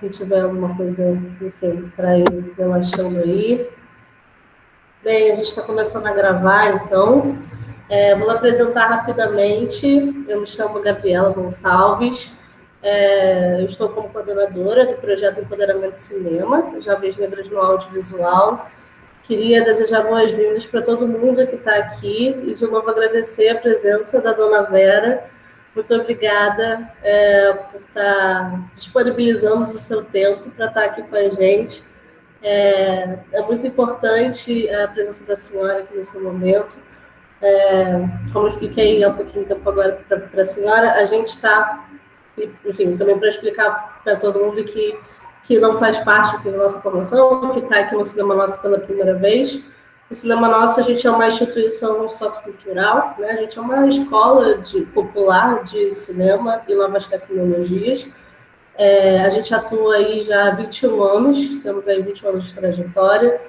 Se tiver alguma coisa, enfim, para ir relaxando aí. Bem, a gente está começando a gravar, então. Vou apresentar rapidamente. Eu me chamo Gabriela Gonçalves. Eu estou como coordenadora do projeto Empoderamento Cinema, Jovens Negras no Audiovisual. Queria desejar boas-vindas para todo mundo que está aqui e, de novo, agradecer a presença da dona Vera. Muito obrigada por estar disponibilizando o seu tempo para estar aqui com a gente. É muito importante a presença da senhora aqui nesse momento. Como eu expliquei há um pouquinho de tempo agora para a senhora, a gente está, enfim, também para explicar para todo mundo que não faz parte da nossa formação, que está aqui no Cinema Nosso pela primeira vez. O Cinema Nosso, a gente é uma instituição sociocultural, né? A gente é uma escola popular de cinema e novas tecnologias. A gente atua aí já há 21 anos, temos aí 21 anos de trajetória.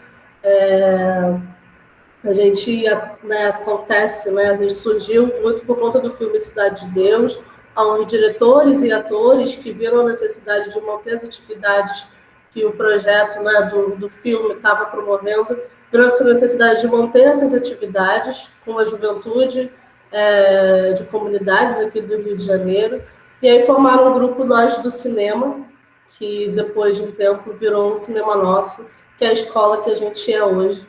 A gente, né, acontece, né, a gente surgiu muito por conta do filme Cidade de Deus, onde diretores e atores que viram a necessidade de manter as atividades que o projeto, né, do filme estava promovendo, viram essa necessidade de manter essas atividades com a juventude de comunidades aqui do Rio de Janeiro, e aí formaram um grupo Nós do Cinema, que depois de um tempo virou o Cinema Nosso, que é a escola que a gente é hoje.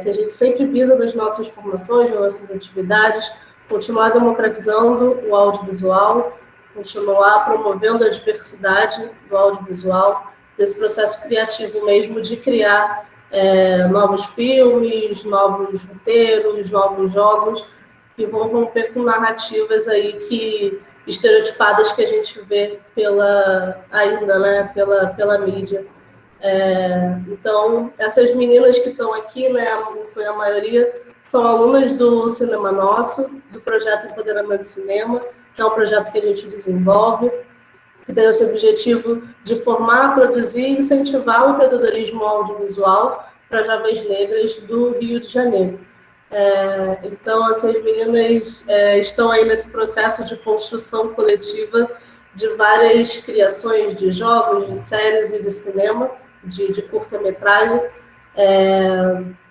Que a gente sempre visa nas nossas formações, nas nossas atividades, continuar democratizando o audiovisual, continuar promovendo a diversidade do audiovisual, desse processo criativo mesmo de criar novos filmes, novos roteiros, novos jogos, que vão romper com narrativas aí estereotipadas que a gente vê ainda, né, pela mídia. Então, essas meninas que estão aqui, né, isso é a maioria, são alunas do Cinema Nosso, do projeto Empoderamento Cinema, que é um projeto que a gente desenvolve, que tem esse objetivo de formar, produzir e incentivar o empreendedorismo audiovisual para jovens negras do Rio de Janeiro. Então, essas meninas estão aí nesse processo de construção coletiva de várias criações de jogos, de séries e de cinema, de curta-metragem,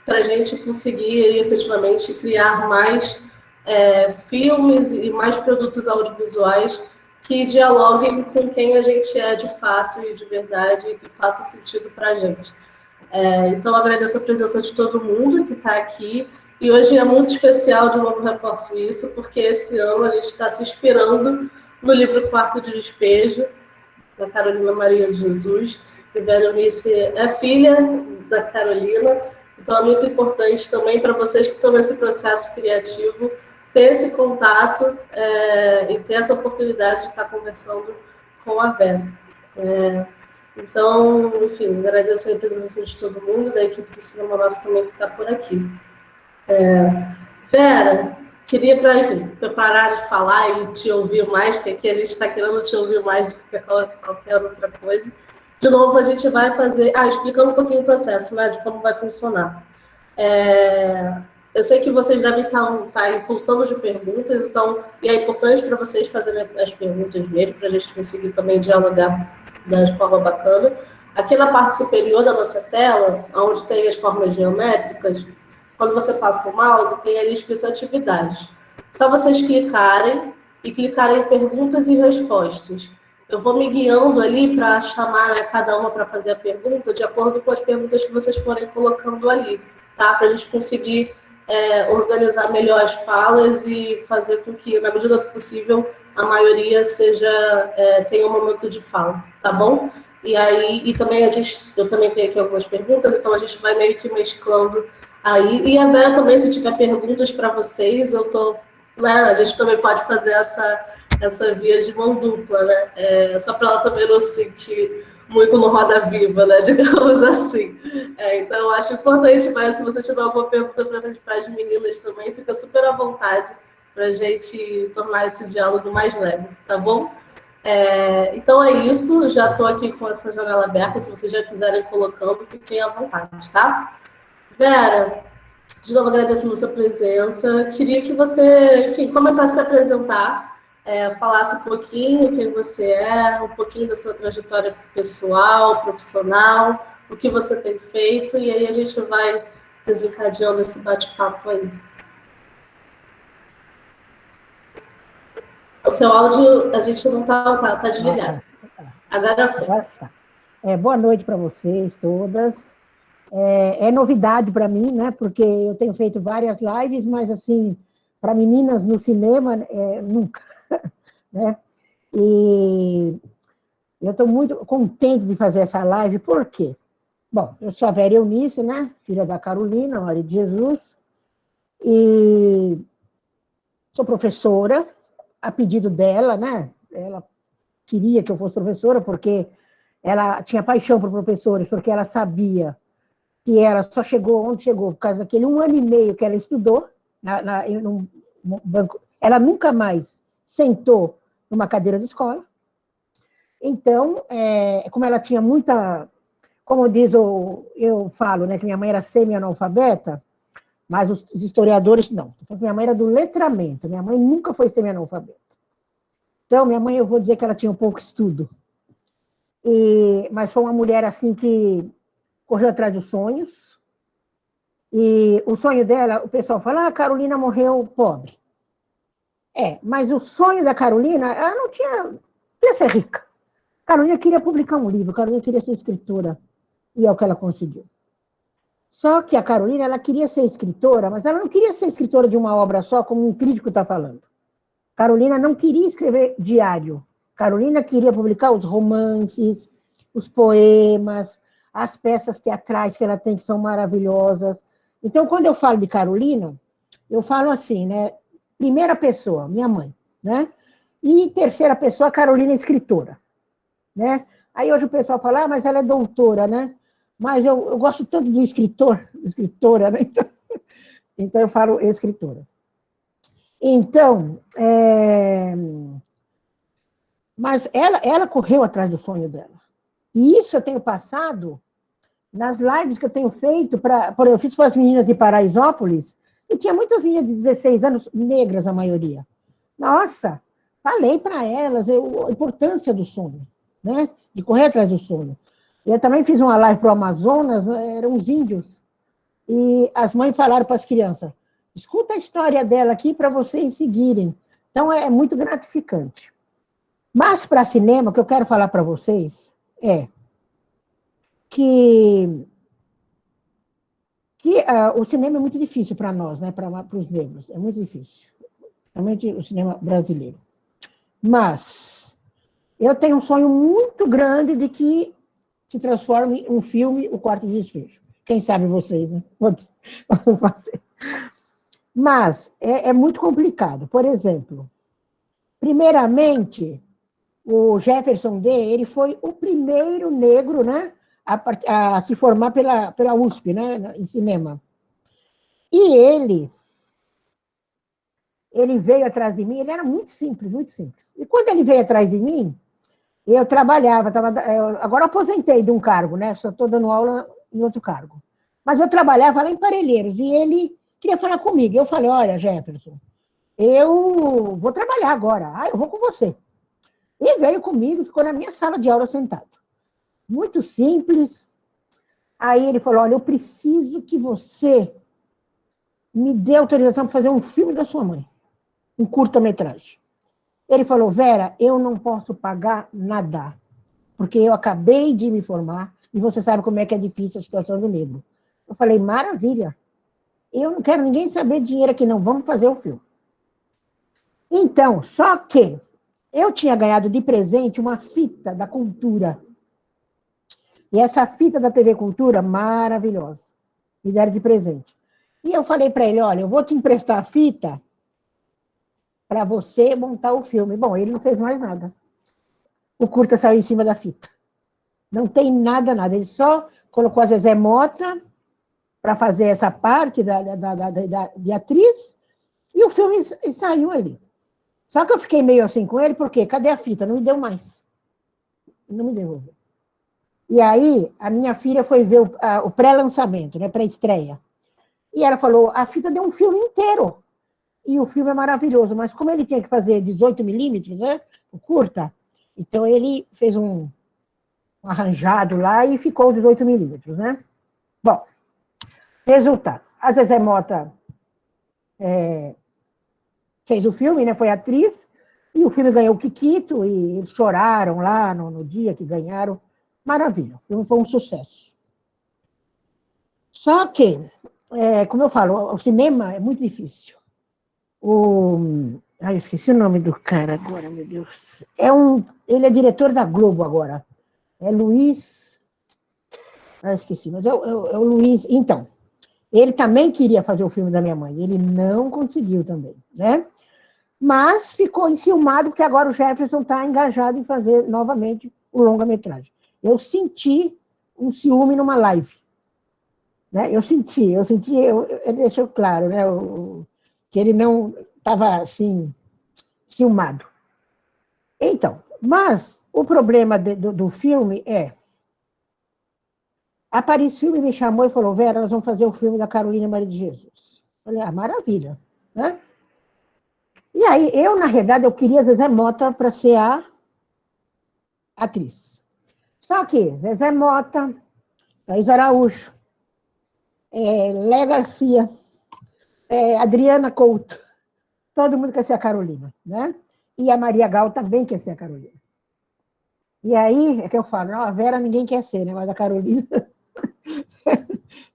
para a gente conseguir efetivamente criar mais filmes e mais produtos audiovisuais que dialoguem com quem a gente é de fato e de verdade e que faça sentido para a gente. Então, agradeço a presença de todo mundo que está aqui. E hoje é muito especial, de novo reforço isso, porque esse ano a gente está se inspirando no livro Quarto de Despejo, da Carolina Maria de Jesus. E Berenice é filha da Carolina, então é muito importante também para vocês que estão nesse processo criativo ter esse contato e ter essa oportunidade de estar conversando com a Vera. Então, enfim, agradeço a presença de todo mundo, da equipe do Cinema Nosso também que está por aqui. Vera, queria preparar de falar e te ouvir mais, porque aqui a gente está querendo te ouvir mais do que qualquer outra coisa. De novo, a gente vai fazer... explicando um pouquinho o processo, né, de como vai funcionar. Eu sei que vocês devem estar impulsando de perguntas, então, e é importante para vocês fazerem as perguntas mesmo, para a gente conseguir também dialogar de forma bacana. Aqui na parte superior da nossa tela, onde tem as formas geométricas, quando você passa o mouse, tem ali escrito atividades. Só vocês clicarem em perguntas e respostas. Eu vou me guiando ali para chamar, né, cada uma para fazer a pergunta de acordo com as perguntas que vocês forem colocando ali, tá? Para a gente conseguir organizar melhor as falas e fazer com que, na medida do possível, a maioria tenha um momento de fala, tá bom? E aí, eu também tenho aqui algumas perguntas, então a gente vai meio que mesclando aí. E a Vera também, se tiver perguntas para vocês, a gente também pode fazer essa via de mão dupla, né? Só para ela também não se sentir muito no roda viva, né? Digamos assim. Então, eu acho importante, mas se você tiver alguma pergunta para as meninas também, fica super à vontade para a gente tornar esse diálogo mais leve, tá bom? Então é isso, já estou aqui com essa janela aberta, se vocês já quiserem colocando, fiquem à vontade, tá? Vera, de novo agradecendo a sua presença, queria que você, enfim, começasse a se apresentar falasse um pouquinho quem você é, um pouquinho da sua trajetória pessoal, profissional, o que você tem feito, e aí a gente vai desencadeando esse bate-papo aí. O seu áudio, a gente não está desligado. Agora foi. Agora tá. Boa noite para vocês todas. É novidade para mim, né? Porque eu tenho feito várias lives, mas assim, para meninas no cinema, nunca, né? E eu estou muito contente de fazer essa live, por quê? Bom, eu sou a Vera Eunice, né? Filha da Carolina, Maria de Jesus, e sou professora, a pedido dela, né? Ela queria que eu fosse professora, porque ela tinha paixão por professores, porque ela sabia que ela só chegou onde chegou por causa daquele 1 ano e meio que ela estudou num banco. Ela nunca mais sentou numa cadeira de escola. Então, como ela tinha muita... Como eu falo, né, que minha mãe era semi-analfabeta, mas os historiadores não. Minha mãe era do letramento, minha mãe nunca foi semi-analfabeta. Então, minha mãe, eu vou dizer que ela tinha um pouco estudo. Mas foi uma mulher assim que correu atrás dos sonhos. E o sonho dela, o pessoal fala, a Carolina morreu pobre. Mas o sonho da Carolina, ela não queria ser rica. A Carolina queria publicar um livro, a Carolina queria ser escritora, e é o que ela conseguiu. Só que a Carolina, ela queria ser escritora, mas ela não queria ser escritora de uma obra só, como um crítico está falando. Carolina não queria escrever diário. Carolina queria publicar os romances, os poemas, as peças teatrais que ela tem, que são maravilhosas. Então, quando eu falo de Carolina, eu falo assim, né? Primeira pessoa, minha mãe, né? E terceira pessoa, Carolina escritora, né? Aí hoje o pessoal fala, mas ela é doutora, né? Mas eu gosto tanto do escritor, escritora, né? Então eu falo escritora. Então, mas ela correu atrás do sonho dela. E isso eu tenho passado nas lives que eu tenho feito, eu fiz para as meninas de Paraisópolis, e tinha muitas meninas de 16 anos, negras a maioria. Nossa, falei para elas a importância do sonho, né? De correr atrás do sonho. Eu também fiz uma live para o Amazonas, eram os índios, e as mães falaram para as crianças, escuta a história dela aqui para vocês seguirem. Então, é muito gratificante. Mas, para cinema, o que eu quero falar para vocês é que o cinema é muito difícil para nós, né, para os negros, é muito difícil, realmente o cinema brasileiro. Mas eu tenho um sonho muito grande de que se transforme um filme, O Quarto de Despejo. Quem sabe vocês, né? Vamos fazer. Mas é muito complicado. Por exemplo, primeiramente, o Jefferson D., ele foi o primeiro negro, né, a se formar pela USP, né, em cinema. E ele veio atrás de mim, ele era muito simples, muito simples. E quando ele veio atrás de mim, eu trabalhava, agora eu aposentei de um cargo, né, só estou dando aula em outro cargo. Mas eu trabalhava lá em Parelheiros, e ele queria falar comigo. Eu falei, olha, Jefferson, eu vou trabalhar agora, eu vou com você. E veio comigo, ficou na minha sala de aula sentado. Muito simples. Aí ele falou, olha, eu preciso que você me dê autorização para fazer um filme da sua mãe, um curta-metragem. Ele falou, Vera, eu não posso pagar nada, porque eu acabei de me formar, e você sabe como é que é difícil a situação do negro. Eu falei, maravilha, eu não quero ninguém saber de dinheiro aqui não, vamos fazer o filme. Então, só que eu tinha ganhado de presente uma fita da Cultura. E essa fita da TV Cultura, maravilhosa. Me deram de presente. E eu falei para ele, olha, eu vou te emprestar a fita para você montar o filme. Bom, ele não fez mais nada. O curta saiu em cima da fita. Não tem nada, nada. Ele só colocou a Zezé Mota para fazer essa parte de atriz, e o filme saiu ali. Só que eu fiquei meio assim com ele, porque cadê a fita? Não me deu mais. Não me devolveu. E aí, a minha filha foi ver o pré-lançamento, né, pré-estreia. E ela falou, a fita deu um filme inteiro. e o filme é maravilhoso, mas como ele tinha que fazer 18 milímetros, né, curta, então ele fez um arranjado lá e ficou 18 milímetros, né? Bom, resultado. A Zezé Mota fez o filme, né, foi atriz, e o filme ganhou o Kikito, e eles choraram lá no dia que ganharam. Maravilha, o filme foi um sucesso. Só que, como eu falo, o cinema é muito difícil. Eu esqueci o nome do cara agora, meu Deus. Ele é diretor da Globo agora. É Luiz... esqueci, mas é o Luiz... Então, ele também queria fazer o filme da minha mãe. Ele não conseguiu também, né? Mas ficou enciumado, porque agora o Jefferson está engajado em fazer novamente o longa-metragem. Eu senti um ciúme numa live. Né? Eu senti, ele deixou claro, né? Que ele não estava assim, ciumado. Então, mas o problema do filme é... A Paris Filme me chamou e falou, Vera, nós vamos fazer o filme da Carolina Maria de Jesus. Eu falei, maravilha. Né? E aí, na realidade, eu queria Zezé Mota para ser a atriz. Só que Zezé Mota, Thaís Araújo, Lé Garcia, Adriana Couto, todo mundo quer ser a Carolina, né? E a Maria Gal também quer ser a Carolina. E aí, é que eu falo, não, a Vera ninguém quer ser, né? Mas a Carolina,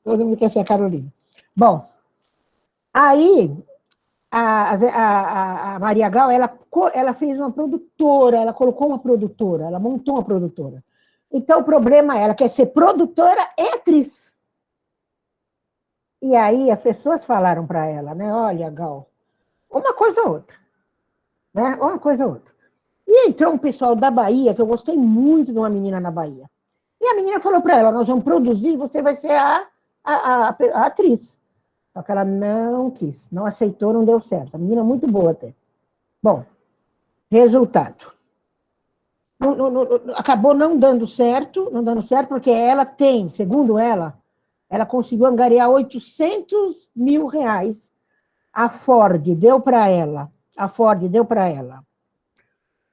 todo mundo quer ser a Carolina. Bom, aí a Maria Gal, ela fez uma produtora, ela colocou uma produtora, ela montou uma produtora. Então, o problema é, ela quer ser produtora e atriz. E aí, as pessoas falaram para ela, né, olha, Gal, uma coisa ou outra. Né, uma coisa ou outra. E entrou um pessoal da Bahia, que eu gostei muito de uma menina na Bahia. E a menina falou para ela, nós vamos produzir, você vai ser a atriz. Só que ela não quis, não aceitou, não deu certo. A menina é muito boa até. Bom, resultado. Acabou não dando certo, porque ela tem, segundo ela conseguiu angariar 800 mil reais. A Ford deu para ela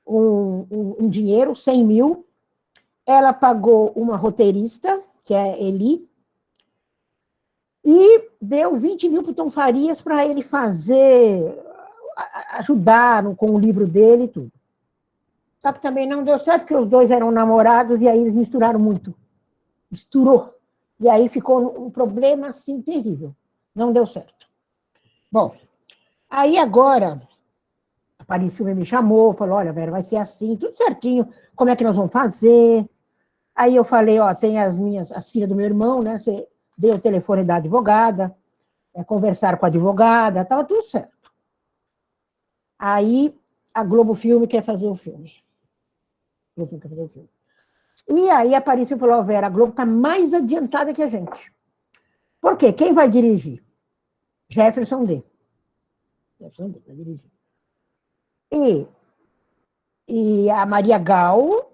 um dinheiro, 100 mil. Ela pagou uma roteirista, que é Eli, e deu 20 mil para o Tom Farias para ele ajudar com o livro dele e tudo. Só que também não deu certo, porque os dois eram namorados e aí eles misturaram muito. Misturou. E aí ficou um problema, assim, terrível. Não deu certo. Bom, aí agora, a Paris Filme me chamou, falou, olha, Vera, vai ser assim, tudo certinho, como é que nós vamos fazer? Aí eu falei, tem as filhas do meu irmão, né? Você deu o telefone da advogada, conversaram com a advogada, estava tudo certo. Aí a Globo Filme quer fazer o filme. E aí a Paris falou, Vera, a Globo está mais adiantada que a gente. Por quê? Quem vai dirigir? Jefferson D. Jefferson D vai dirigir. E a Maria Gal,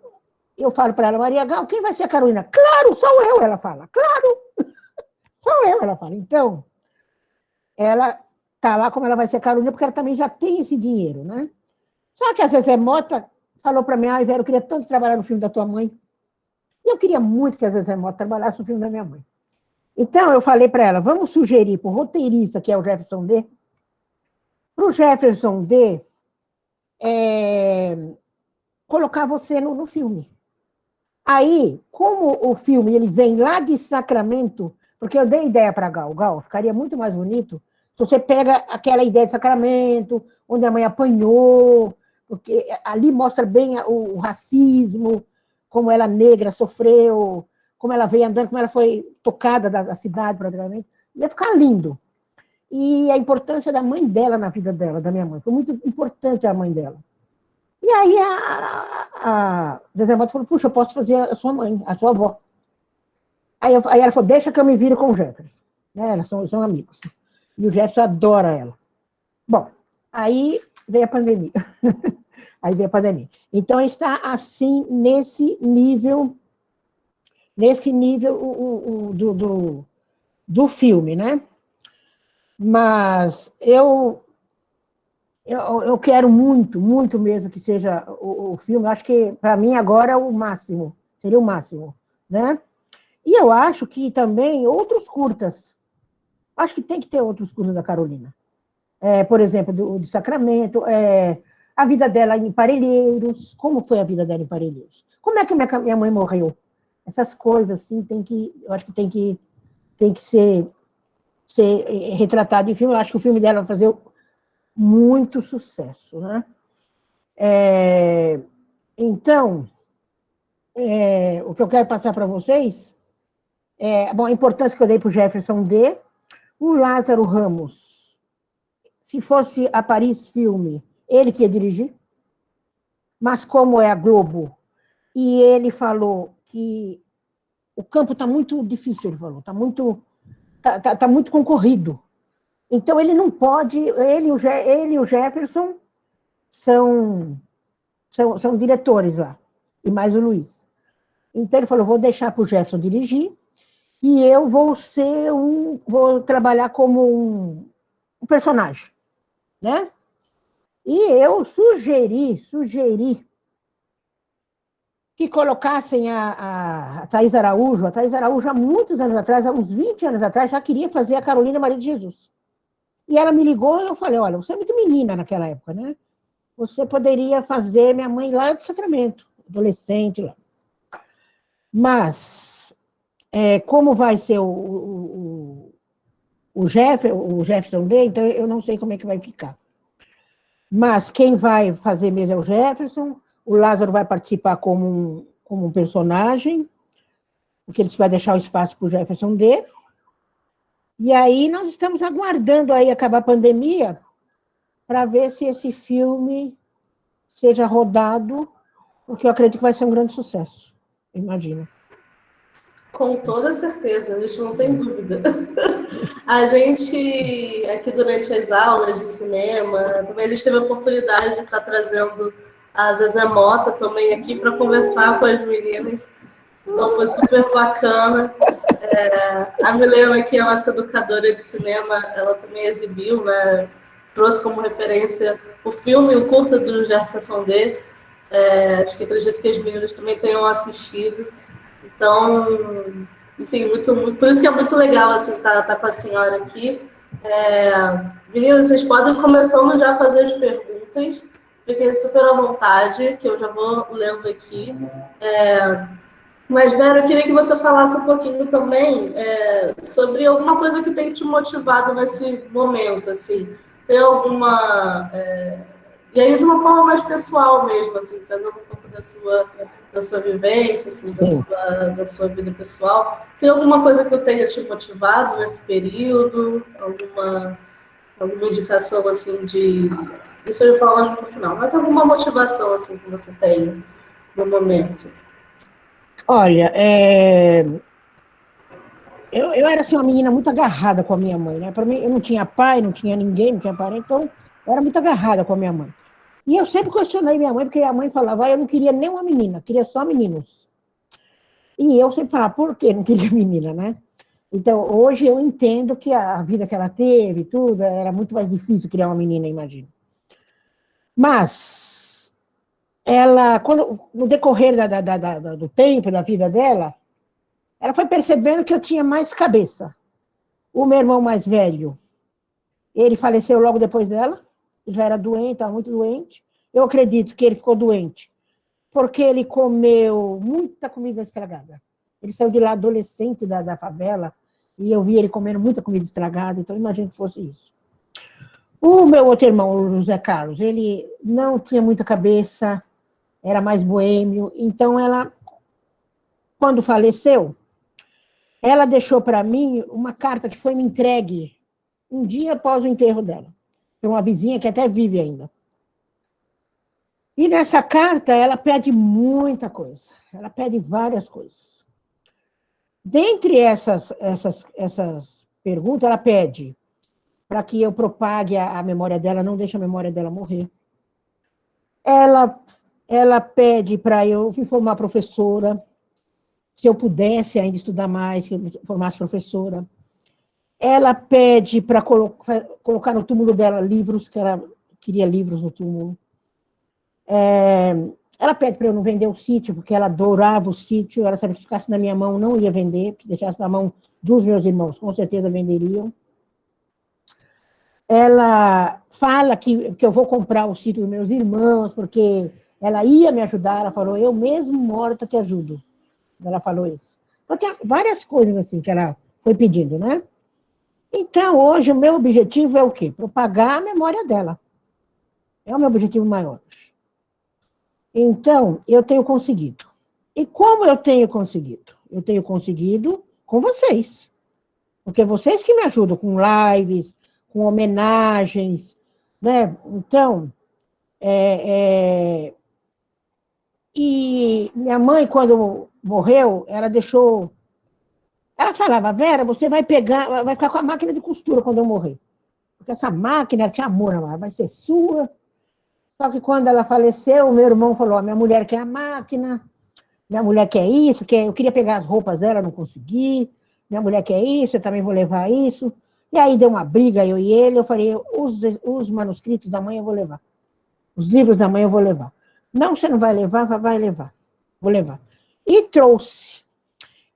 eu falo para ela, Maria Gal, quem vai ser a Carolina? Claro, sou eu, ela fala. Claro, sou eu, ela fala. Então, ela está lá como ela vai ser a Carolina, porque ela também já tem esse dinheiro, né? Só que a Zezé Mota falou para mim, Vera, eu queria tanto trabalhar no filme da tua mãe. E eu queria muito que a Zezé Mota trabalhasse no filme da minha mãe. Então, eu falei para ela, vamos sugerir para o roteirista, que é o Jefferson D., para o Jefferson D., colocar você no filme. Aí, como o filme ele vem lá de Sacramento, porque eu dei ideia para Gal, ficaria muito mais bonito se você pega aquela ideia de Sacramento, onde a mãe apanhou, porque ali mostra bem o racismo, como ela negra sofreu, como ela veio andando, como ela foi tocada da cidade, praticamente. Ia ficar lindo. E a importância da mãe dela na vida dela, da minha mãe. Foi muito importante a mãe dela. E aí a Zezé Mota falou, puxa, eu posso fazer a sua mãe, a sua avó. Aí ela falou, deixa que eu me viro com o Jefferson. Elas são amigos. E o Jefferson adora ela. Bom, aí veio a pandemia. Então, está assim, nesse nível do filme, né? Mas eu Eu quero muito, muito mesmo que seja o filme. Acho que, para mim, agora é o máximo. Seria o máximo, né? E eu acho que também outros curtas. Acho que tem que ter outros curtas da Carolina. Por exemplo, de Sacramento, a vida dela em Parelheiros. Como foi a vida dela em Parelheiros? Como é que minha mãe morreu? Essas coisas, assim, eu acho que tem que ser retratado em filme. Eu acho que o filme dela vai fazer muito sucesso, né? Então, o que eu quero passar para vocês bom, a importância que eu dei para o Jefferson D. O Lázaro Ramos, se fosse a Paris Filme, ele que ia dirigir, mas como é a Globo, e ele falou que o campo está muito difícil, ele falou, tá muito concorrido. Então ele não pode, ele e o Jefferson são diretores lá, e mais o Luiz. Então ele falou, vou deixar para o Jefferson dirigir, e eu vou trabalhar como um personagem, né? E eu sugeri que colocassem a Thaís Araújo. A Thaís Araújo, há muitos anos atrás, há uns 20 anos atrás, já queria fazer a Carolina Maria de Jesus. E ela me ligou e eu falei, olha, você é muito menina naquela época, né? Você poderia fazer minha mãe lá de Sacramento, adolescente lá. Mas, como vai ser o Jefferson D, então eu não sei como é que vai ficar. Mas quem vai fazer mesmo é o Jefferson, o Lázaro vai participar como um personagem, porque ele vai deixar o espaço para o Jefferson D. E aí nós estamos aguardando aí acabar a pandemia para ver se esse filme seja rodado, porque eu acredito que vai ser um grande sucesso, imagino. Com toda certeza, a gente não tem dúvida. A gente, aqui durante as aulas de cinema, também a gente teve a oportunidade de estar trazendo a Zezé Mota também aqui para conversar com as meninas. Então foi super bacana. A Milena, que é a nossa educadora de cinema, ela também exibiu, né? Trouxe como referência o filme, o curta do Jefferson D. Acho que acredito que as meninas também tenham assistido. Então, enfim, por isso que é muito legal assim, tá com a senhora aqui. Meninas, vocês podem começando já a fazer as perguntas. Fiquem super à vontade, que eu já vou lendo aqui. Mas, Vera, eu queria que você falasse um pouquinho também sobre alguma coisa que tem te motivado nesse momento, assim. Tem alguma... E aí, de uma forma mais pessoal mesmo, assim, trazendo um pouco da sua vivência, assim, da sua vida pessoal. Tem alguma coisa que eu tenha te motivado nesse período? Alguma indicação, assim, de... Isso eu ia falar mais no final. Mas alguma motivação, assim, que você tenha no momento? Olha, eu era assim, uma menina muito agarrada com a minha mãe, né? Para mim, eu não tinha pai, não tinha ninguém, não tinha parente, então eu era muito agarrada com a minha mãe. E eu sempre questionei minha mãe, porque a mãe falava, eu não queria nem uma menina, queria só meninos. E eu sempre falava, por que não queria menina, né? Então, hoje eu entendo que a vida que ela teve, tudo, era muito mais difícil criar uma menina, imagino. Mas, no decorrer do tempo, da vida dela, ela foi percebendo que eu tinha mais cabeça. O meu irmão mais velho, ele faleceu logo depois dela, ele já era doente, estava muito doente. Eu acredito que ele ficou doente porque ele comeu muita comida estragada. Ele saiu de lá adolescente da favela, e eu vi ele comendo muita comida estragada, então imagino que fosse isso. O meu outro irmão, o José Carlos, ele não tinha muita cabeça, era mais boêmio, então ela, quando faleceu, ela deixou para mim uma carta que foi me entregue um dia após o enterro dela, por uma vizinha que até vive ainda. E nessa carta, ela pede muita coisa. Ela pede várias coisas. Dentre essas perguntas, ela pede para que eu propague a memória dela, não deixe a memória dela morrer. Ela pede para eu formar professora, se eu pudesse ainda estudar mais, que eu formasse professora. Ela pede para colocar no túmulo dela livros que ela queria livros no túmulo. Ela pede para eu não vender o sítio, porque ela adorava o sítio, ela sabia que se ficasse na minha mão, não ia vender, se deixasse na mão dos meus irmãos, com certeza venderiam. Ela fala que eu vou comprar o sítio dos meus irmãos, porque ela ia me ajudar, ela falou, eu mesmo morta te ajudo. Ela falou isso. Porque várias coisas assim que ela foi pedindo, né? Então, hoje, o meu objetivo é o quê? Propagar a memória dela. É o meu objetivo maior. Então, eu tenho conseguido. E como eu tenho conseguido? Eu tenho conseguido com vocês. Porque vocês que me ajudam com lives, com homenagens, né? Então, e minha mãe, quando morreu, ela deixou... Ela falava, Vera, você vai pegar, vai ficar com a máquina de costura quando eu morrer. Porque essa máquina, ela tinha amor, vai ser sua. Só que quando ela faleceu, o meu irmão falou, minha mulher quer a máquina, minha mulher quer isso, eu queria pegar as roupas dela, não consegui, minha mulher quer isso, eu também vou levar isso. E aí deu uma briga, eu e ele, eu falei, os manuscritos da mãe eu vou levar. Os livros da mãe eu vou levar. Não, você não vai levar, vai levar. Vou levar. E trouxe.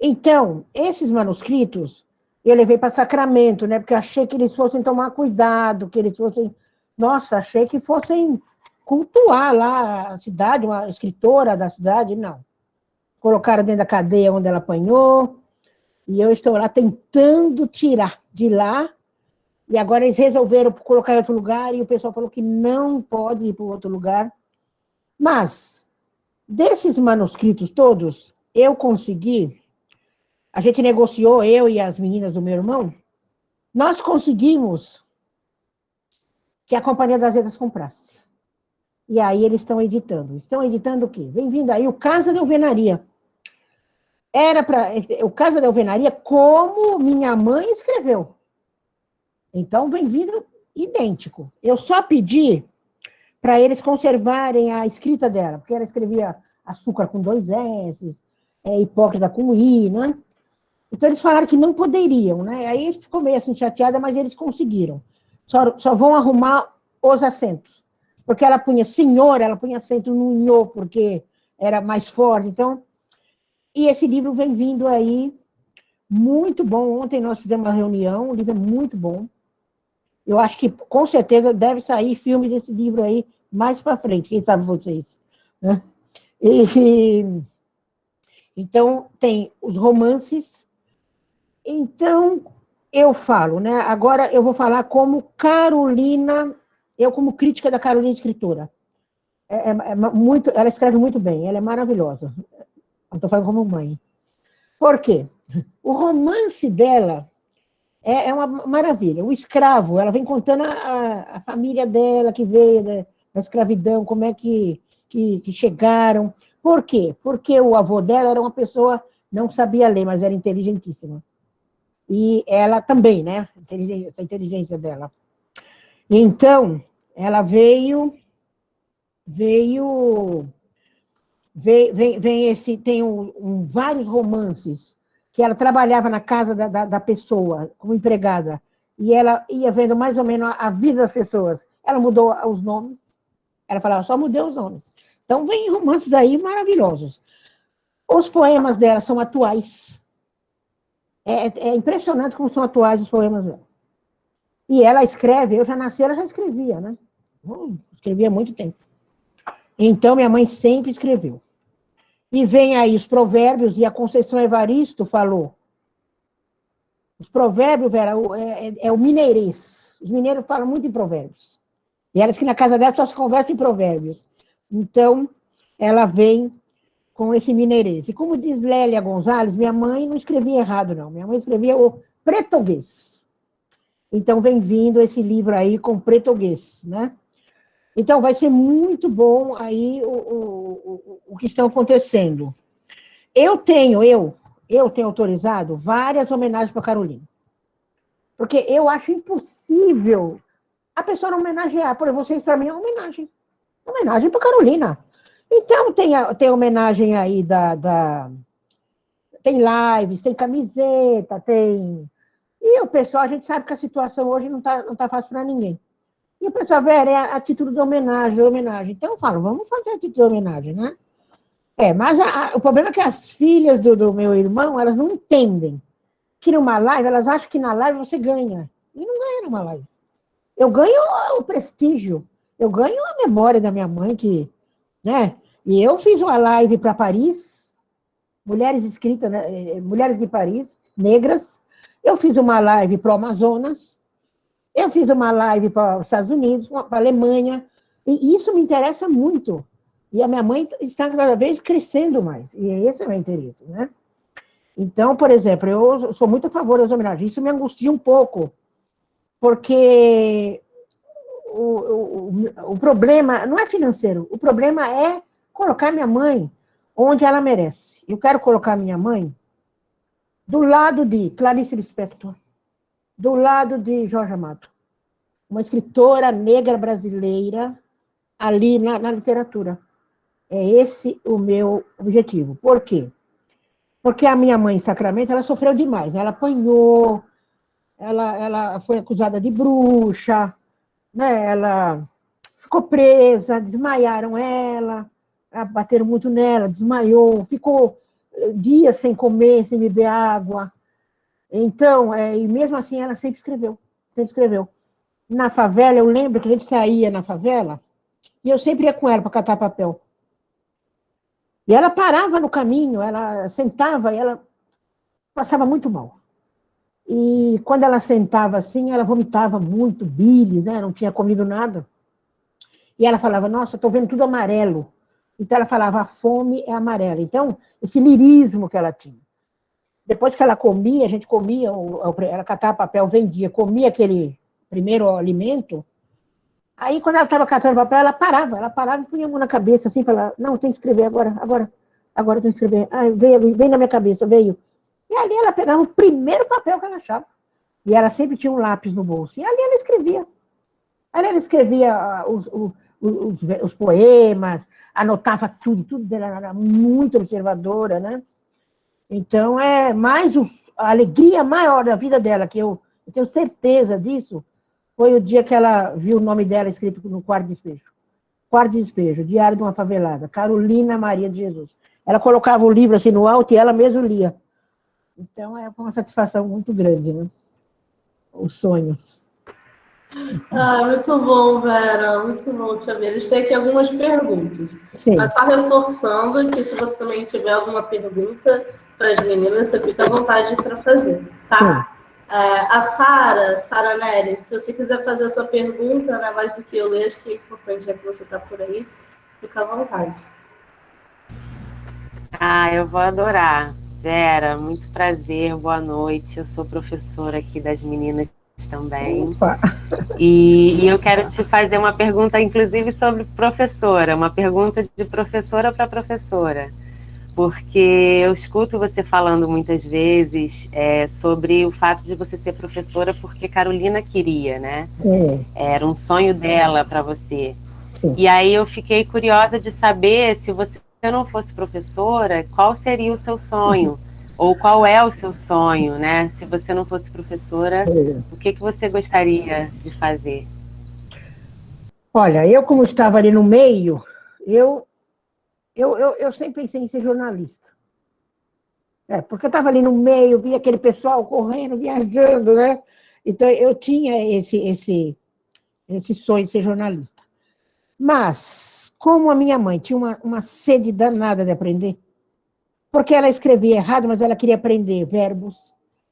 Então, esses manuscritos, eu levei para Sacramento, né? Porque eu achei que eles fossem tomar cuidado, que eles fossem... Nossa, achei que fossem cultuar lá a cidade, uma escritora da cidade, não. Colocaram dentro da cadeia onde ela apanhou, e eu estou lá tentando tirar de lá, e agora eles resolveram colocar em outro lugar, e o pessoal falou que não pode ir para outro lugar. Mas, desses manuscritos todos, eu consegui, a gente negociou, eu e as meninas do meu irmão, nós conseguimos que a Companhia das Letras comprasse. E aí eles estão editando. Estão editando o quê? Vem vindo aí o Casa de Alvenaria. Era para o Casa de Alvenaria como minha mãe escreveu. Então, vem vindo idêntico. Eu só pedi para eles conservarem a escrita dela, porque ela escrevia açúcar com 2 S, hipócrita com I, né? Então, eles falaram que não poderiam, né? Aí ficou meio assim chateada, mas eles conseguiram. Só vão arrumar os acentos. Porque ela punha senhor, ela punha acento no nhô, porque era mais forte. Então, e esse livro vem vindo aí, muito bom. Ontem nós fizemos uma reunião, o livro é muito bom. Eu acho que, com certeza, deve sair filme desse livro aí mais para frente, quem sabe vocês. Né? Então, tem os romances. Então, eu falo, né? Agora eu vou falar como Carolina, eu como crítica da Carolina escritora. Muito, ela escreve muito bem, ela é maravilhosa. Eu estou falando como mãe. Por quê? O romance dela é uma maravilha. O escravo, ela vem contando a família dela que veio da escravidão, como é que chegaram. Por quê? Porque o avô dela era uma pessoa, não sabia ler, mas era inteligentíssima. E ela também, né? Essa inteligência dela. Então, ela veio tem vários romances que ela trabalhava na casa da pessoa, como empregada, e ela ia vendo mais ou menos a vida das pessoas. Ela mudou os nomes, ela falava, só mudei os nomes. Então, vem romances aí maravilhosos. Os poemas dela são atuais. É impressionante como são atuais os poemas dela. E ela escreve, eu já nasci, ela já escrevia, né? Escrevia há muito tempo. Então, minha mãe sempre escreveu. E vem aí os provérbios, e a Conceição Evaristo falou. Os provérbios, Vera, é o mineirês. Os mineiros falam muito em provérbios. E elas que na casa dela só se conversam em provérbios. Então, ela vem com esse mineirês. E como diz Lélia Gonzalez, minha mãe não escrevia errado, não. Minha mãe escrevia o português. Então, vem vindo esse livro aí com português, né? Então, vai ser muito bom aí o que está acontecendo. Eu tenho autorizado várias homenagens para Carolina. Porque eu acho impossível a pessoa não homenagear. Por vocês, para mim, é uma homenagem. Homenagem para Carolina. Então, tem homenagem aí tem lives, tem camiseta, tem... E o pessoal, a gente sabe que a situação hoje não tá fácil para ninguém. E o pessoal, Vera, é a título de homenagem. Então eu falo, vamos fazer a título de homenagem, né? Mas o problema é que as filhas do meu irmão, elas não entendem que numa live, elas acham que na live você ganha. E não ganha numa live. Eu ganho o prestígio, eu ganho a memória da minha mãe, que, né? E eu fiz uma live para Paris, mulheres inscritas, né? Mulheres de Paris, negras. Eu fiz uma live para o Amazonas, eu fiz uma live para os Estados Unidos, para a Alemanha, e isso me interessa muito. E a minha mãe está cada vez crescendo mais, e esse é o meu interesse, né? Então, por exemplo, eu sou muito a favor das homenagens. Isso me angustia um pouco, porque o problema não é financeiro, o problema é colocar minha mãe onde ela merece. Eu quero colocar minha mãe do lado de Clarice Lispector, do lado de Jorge Amado, uma escritora negra brasileira ali na literatura. É esse o meu objetivo. Por quê? Porque a minha mãe em Sacramento, ela sofreu demais. Ela apanhou, ela foi acusada de bruxa, né? Ela ficou presa, desmaiaram ela, bateram muito nela, desmaiou, ficou dias sem comer, sem beber água. Então, e mesmo assim, ela sempre escreveu, sempre escreveu. Na favela, eu lembro que a gente saía na favela, e eu sempre ia com ela para catar papel. E ela parava no caminho, ela sentava e ela passava muito mal. E quando ela sentava assim, ela vomitava muito, bilis, né? Não tinha comido nada. E ela falava, nossa, estou vendo tudo amarelo. Então ela falava, a fome é amarela. Então, esse lirismo que ela tinha. Depois que ela comia, a gente comia, ela catava papel, vendia, comia aquele primeiro alimento. Aí, quando ela estava catando papel, ela parava e punha a mão na cabeça, assim, falava, não, tem que escrever agora eu tenho que escrever. Veio na minha cabeça, veio. E ali ela pegava o primeiro papel que ela achava. E ela sempre tinha um lápis no bolso. E ali ela escrevia. Ali ela escrevia os poemas, anotava tudo, ela era muito observadora, né? Então, a alegria maior da vida dela, que eu tenho certeza disso, foi o dia que ela viu o nome dela escrito no quarto de despejo. Quarto de despejo, Diário de uma Favelada, Carolina Maria de Jesus. Ela colocava o livro assim no alto e ela mesma lia. Então, foi uma satisfação muito grande, né? Os sonhos. Muito bom, Vera, muito bom te ver. A gente tem aqui algumas perguntas. Sim. Mas só reforçando que se você também tiver alguma pergunta para as meninas, você fica à vontade para fazer, tá? A Sara Nery, se você quiser fazer a sua pergunta, né, mais do que eu ler, acho que é importante, já que você está por aí, fica à vontade. Eu vou adorar. Vera, muito prazer, boa noite. Eu sou professora aqui das meninas também. Opa. E eu quero te fazer uma pergunta, inclusive, sobre professora, uma pergunta de professora para professora. Porque eu escuto você falando muitas vezes sobre o fato de você ser professora porque Carolina queria, né? Era um sonho dela para você. Sim. E aí eu fiquei curiosa de saber, se você não fosse professora, qual seria o seu sonho? Ou qual é o seu sonho, né? Se você não fosse professora, o que você gostaria de fazer? Olha, eu como estava ali no meio, eu sempre pensei em ser jornalista. Porque eu estava ali no meio, via aquele pessoal correndo, viajando, né? Então, eu tinha esse sonho de ser jornalista. Mas, como a minha mãe tinha uma sede danada de aprender, porque ela escrevia errado, mas ela queria aprender verbos,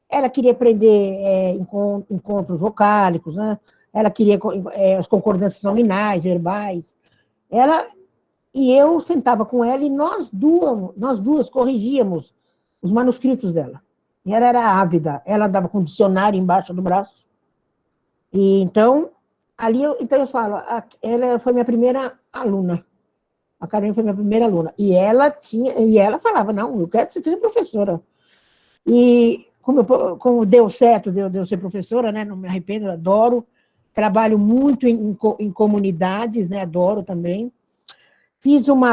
ela queria aprender encontros vocálicos, né? Ela queria as concordâncias nominais, verbais. E eu sentava com ela e nós duas corrigíamos os manuscritos dela. E ela era ávida, ela dava com dicionário embaixo do braço. E então, eu falo, ela foi minha primeira aluna. A Carolina foi minha primeira aluna. E ela falava, não, eu quero que você seja professora. E como deu certo de eu ser professora, né, não me arrependo, adoro. Trabalho muito em comunidades, né, adoro também. Fiz uma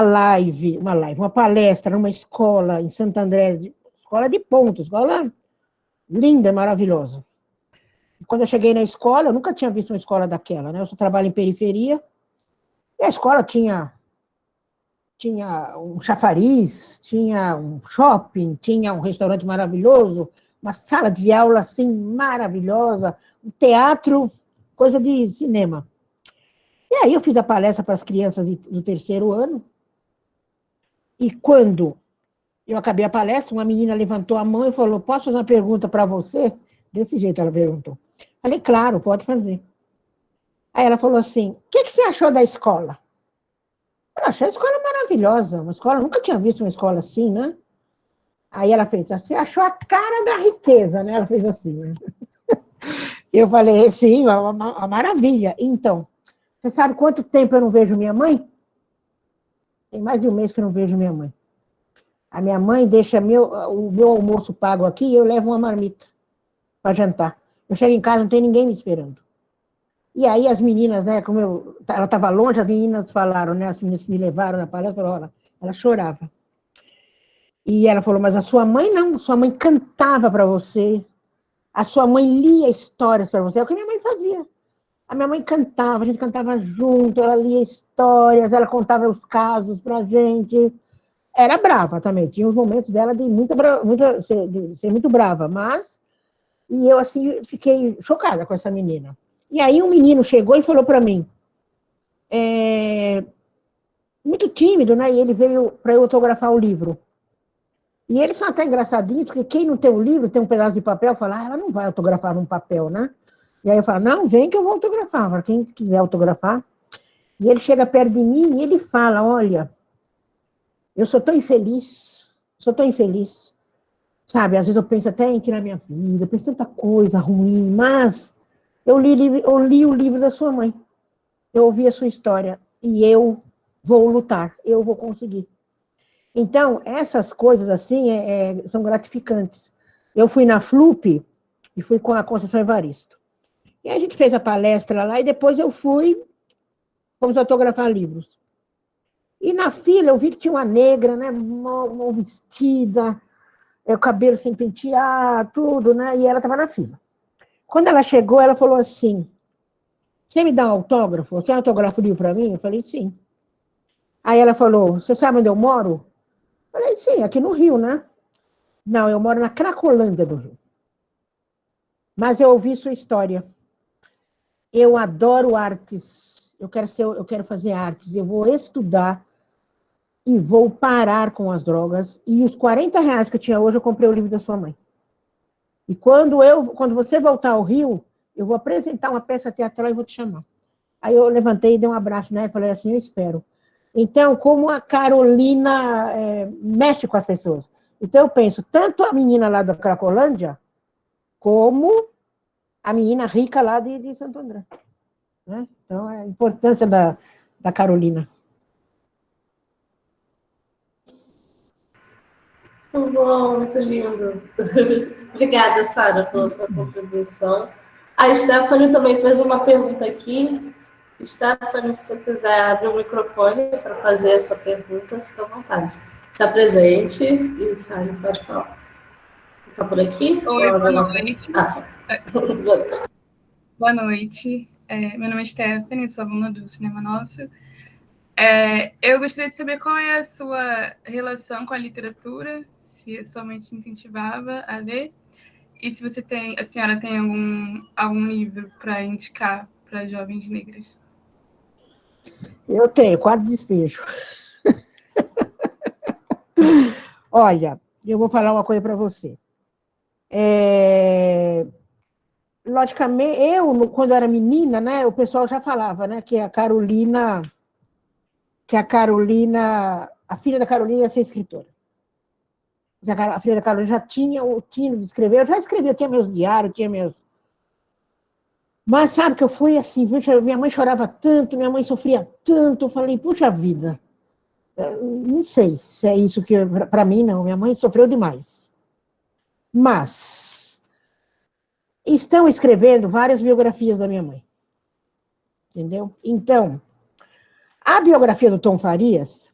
palestra numa escola em Santo André, escola de ponto, escola linda, maravilhosa. Quando eu cheguei na escola, eu nunca tinha visto uma escola daquela, né? Eu só trabalho em periferia, e a escola tinha um chafariz, tinha um shopping, tinha um restaurante maravilhoso, uma sala de aula assim maravilhosa, um teatro, coisa de cinema. E aí eu fiz a palestra para as crianças do terceiro ano, e quando eu acabei a palestra, uma menina levantou a mão e falou, posso fazer uma pergunta para você? Desse jeito ela perguntou. Falei, claro, pode fazer. Aí ela falou assim, o que você achou da escola? Eu achei a escola maravilhosa, uma escola, nunca tinha visto uma escola assim, né? Aí ela fez assim, achou a cara da riqueza, né? Ela fez assim, né? Eu falei, sim, uma maravilha. Então, você sabe quanto tempo eu não vejo minha mãe? Tem mais de um mês que eu não vejo minha mãe. A minha mãe deixa o meu almoço pago aqui e eu levo uma marmita para jantar. Eu chego em casa, não tem ninguém me esperando. E aí as meninas, né, ela estava longe, as meninas falaram, né, as meninas que me levaram na palestra, falaram, ela chorava. E ela falou, mas a sua mãe não, sua mãe cantava para você, a sua mãe lia histórias para você, é o que minha mãe fazia. A minha mãe cantava, a gente cantava junto, ela lia histórias, ela contava os casos para a gente. Era brava também, tinha os momentos dela de ser muito brava, mas... E eu, assim, fiquei chocada com essa menina. E aí um menino chegou e falou para mim, muito tímido, né? E ele veio para eu autografar o livro. E eles são até engraçadinhos, porque quem não tem o livro, tem um pedaço de papel, fala, ela não vai autografar num papel, né? E aí eu falo, não, vem que eu vou autografar, para quem quiser autografar. E ele chega perto de mim e ele fala, olha, eu sou tão infeliz, sabe? Às vezes eu penso até em tirar minha vida, eu penso tanta coisa ruim, mas eu li o livro da sua mãe, eu ouvi a sua história, e eu vou lutar, eu vou conseguir. Então, essas coisas assim são gratificantes. Eu fui na FLUP e fui com a Conceição Evaristo. E a gente fez a palestra lá e depois fomos autografar livros. E na fila eu vi que tinha uma negra, né, mal vestida, o cabelo sem pentear, tudo, né, e ela estava na fila. Quando ela chegou, ela falou assim, você me dá um autógrafo? Você autografa o livro para mim? Eu falei, sim. Aí ela falou, você sabe onde eu moro? Eu falei, sim, aqui no Rio, né? Não, eu moro na Cracolândia do Rio. Mas eu ouvi sua história. Eu adoro artes. Eu quero fazer artes. Eu vou estudar e vou parar com as drogas. E os R$ 40 que eu tinha hoje, eu comprei o livro da sua mãe. E quando você voltar ao Rio, eu vou apresentar uma peça teatral e vou te chamar. Aí eu levantei e dei um abraço nela e falei assim, eu espero. Então, como a Carolina mexe com as pessoas. Então, eu penso, tanto a menina lá da Cracolândia, como a menina rica lá de Santo André. Né? Então, é a importância da Carolina. Muito bom, muito lindo. Obrigada, Sara, pela sua contribuição. A Stephanie também fez uma pergunta aqui. Stephanie, se você quiser abrir o microfone para fazer a sua pergunta, fica à vontade. Se apresente e fale, pode falar. Está por aqui? Oi, boa noite. Boa noite. Boa noite. Meu nome é Stephanie, sou aluna do Cinema Nosso. Eu gostaria de saber qual é a sua relação com a literatura, se a sua mãe te incentivava a ler, e se a senhora tem algum livro para indicar para jovens negras. Eu tenho, quase despejo. Olha, eu vou falar uma coisa para você. Logicamente, quando eu era menina, né, o pessoal já falava, né, que a filha da Carolina ia ser escritora. A filha da Carolina já tinha o tino de escrever, eu já escrevia, eu tinha meus diários, Mas sabe que eu fui assim, minha mãe chorava tanto, minha mãe sofria tanto, eu falei, puxa vida, não sei se é isso que, para mim, não, minha mãe sofreu demais. Mas estão escrevendo várias biografias da minha mãe. Entendeu? Então, a biografia do Tom Farias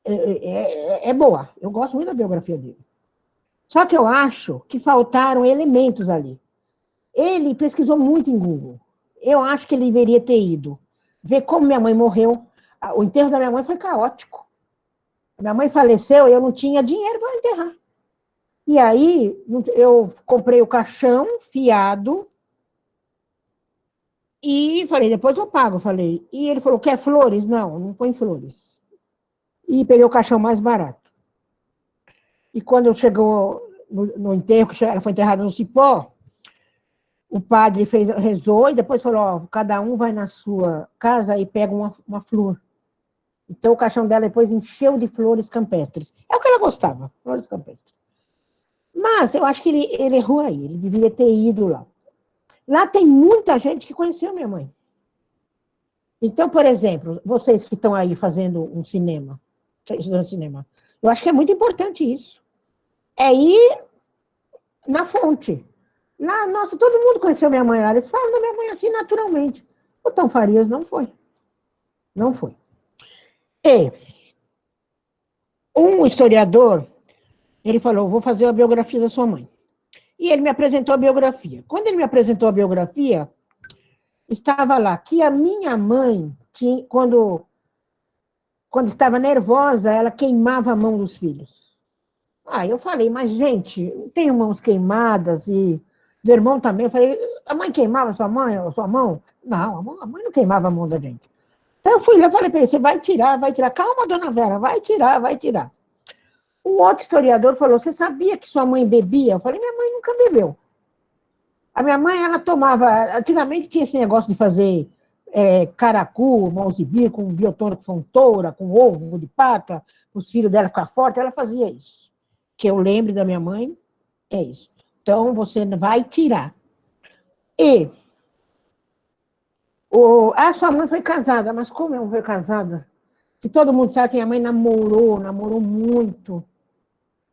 é boa. Eu gosto muito da biografia dele. Só que eu acho que faltaram elementos ali. Ele pesquisou muito em Google. Eu acho que ele deveria ter ido ver como minha mãe morreu. O enterro da minha mãe foi caótico. Minha mãe faleceu e eu não tinha dinheiro para enterrar. E aí, eu comprei o caixão fiado e falei, depois eu pago. Falei. E ele falou, quer flores? Não, não põe flores. E peguei o caixão mais barato. E quando chegou no enterro, que ela foi enterrada no cipó, o padre rezou e depois falou, ó, cada um vai na sua casa e pega uma flor. Então o caixão dela depois encheu de flores campestres. É o que ela gostava, flores campestres. Mas eu acho que ele errou aí, ele deveria ter ido lá. Lá tem muita gente que conheceu minha mãe. Então, por exemplo, vocês que estão aí fazendo um cinema, estudando cinema, eu acho que é muito importante isso. É ir na fonte. Lá, nossa, todo mundo conheceu minha mãe lá. Eles falam da minha mãe assim naturalmente. O Tom Farias não foi. Não foi. E um historiador, ele falou, vou fazer a biografia da sua mãe. E ele me apresentou a biografia. Quando ele me apresentou a biografia, estava lá que a minha mãe, quando estava nervosa, ela queimava a mão dos filhos. Aí eu falei, mas gente, tenho mãos queimadas e meu irmão também. Eu falei, a mãe queimava a sua mão? Não, a mãe não queimava a mão da gente. Então eu fui lá e falei para ele, você vai tirar. Calma, dona Vera, vai tirar. Um outro historiador falou, você sabia que sua mãe bebia? Eu falei, minha mãe nunca bebeu. A minha mãe, ela tomava, antigamente tinha esse negócio de fazer caracu, mãozibir, com biotônico fontoura, com ovo de pata, os filhos dela ficar fortes, ela fazia isso. Que eu lembro da minha mãe, é isso. Então, você vai tirar. E sua mãe foi casada, mas como ela foi casada? Se todo mundo sabe que minha mãe namorou muito,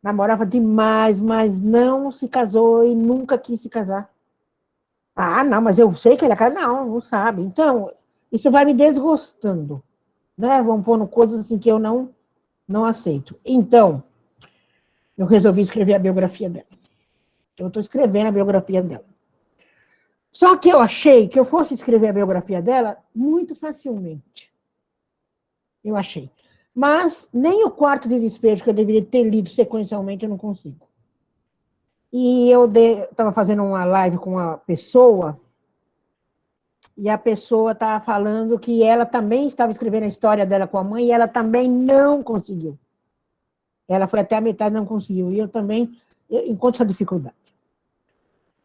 namorava demais, mas não se casou e nunca quis se casar. Ah, não, mas eu sei que ele é casado. Não sabe. Então, isso vai me desgostando, né? Vão pondo coisas assim que eu não aceito. Então, eu resolvi escrever a biografia dela. Eu estou escrevendo a biografia dela. Só que eu achei que eu fosse escrever a biografia dela muito facilmente. Eu achei. Mas nem o Quarto de Despejo, que eu deveria ter lido sequencialmente, eu não consigo. E eu estava fazendo uma live com uma pessoa, e a pessoa estava falando que ela também estava escrevendo a história dela com a mãe, e ela também não conseguiu. Ela foi até a metade e não conseguiu. E eu também encontro essa dificuldade.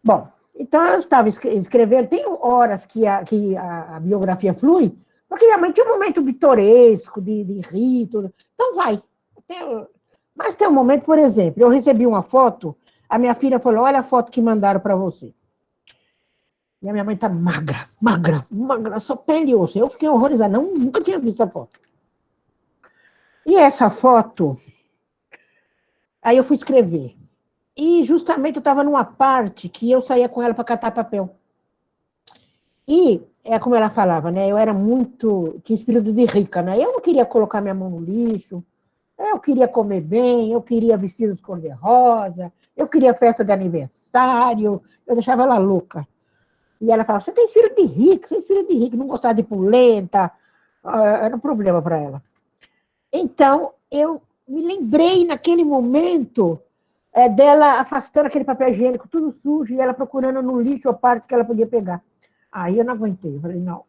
Bom, então eu estava escrevendo, tem horas que a biografia flui, porque minha mãe tinha um momento pitoresco, de rito, então vai. Mas tem um momento, por exemplo, eu recebi uma foto, a minha filha falou, olha a foto que mandaram para você. E a minha mãe está magra, só pele e osso. Eu fiquei horrorizada, nunca tinha visto a foto. E essa foto, aí eu fui escrever. E justamente eu estava numa parte que eu saía com ela para catar papel. E, como ela falava, né? Eu era tinha espírito de rica, né? Eu não queria colocar minha mão no lixo, eu queria comer bem, eu queria vestidos cor-de-rosa, eu queria festa de aniversário, eu deixava ela louca. E ela falava, você tem espírito de rico, não gostava de polenta, era um problema para ela. Então, eu me lembrei naquele momento dela afastando aquele papel higiênico, tudo sujo, e ela procurando no lixo a parte que ela podia pegar. Aí eu não aguentei, eu falei, não.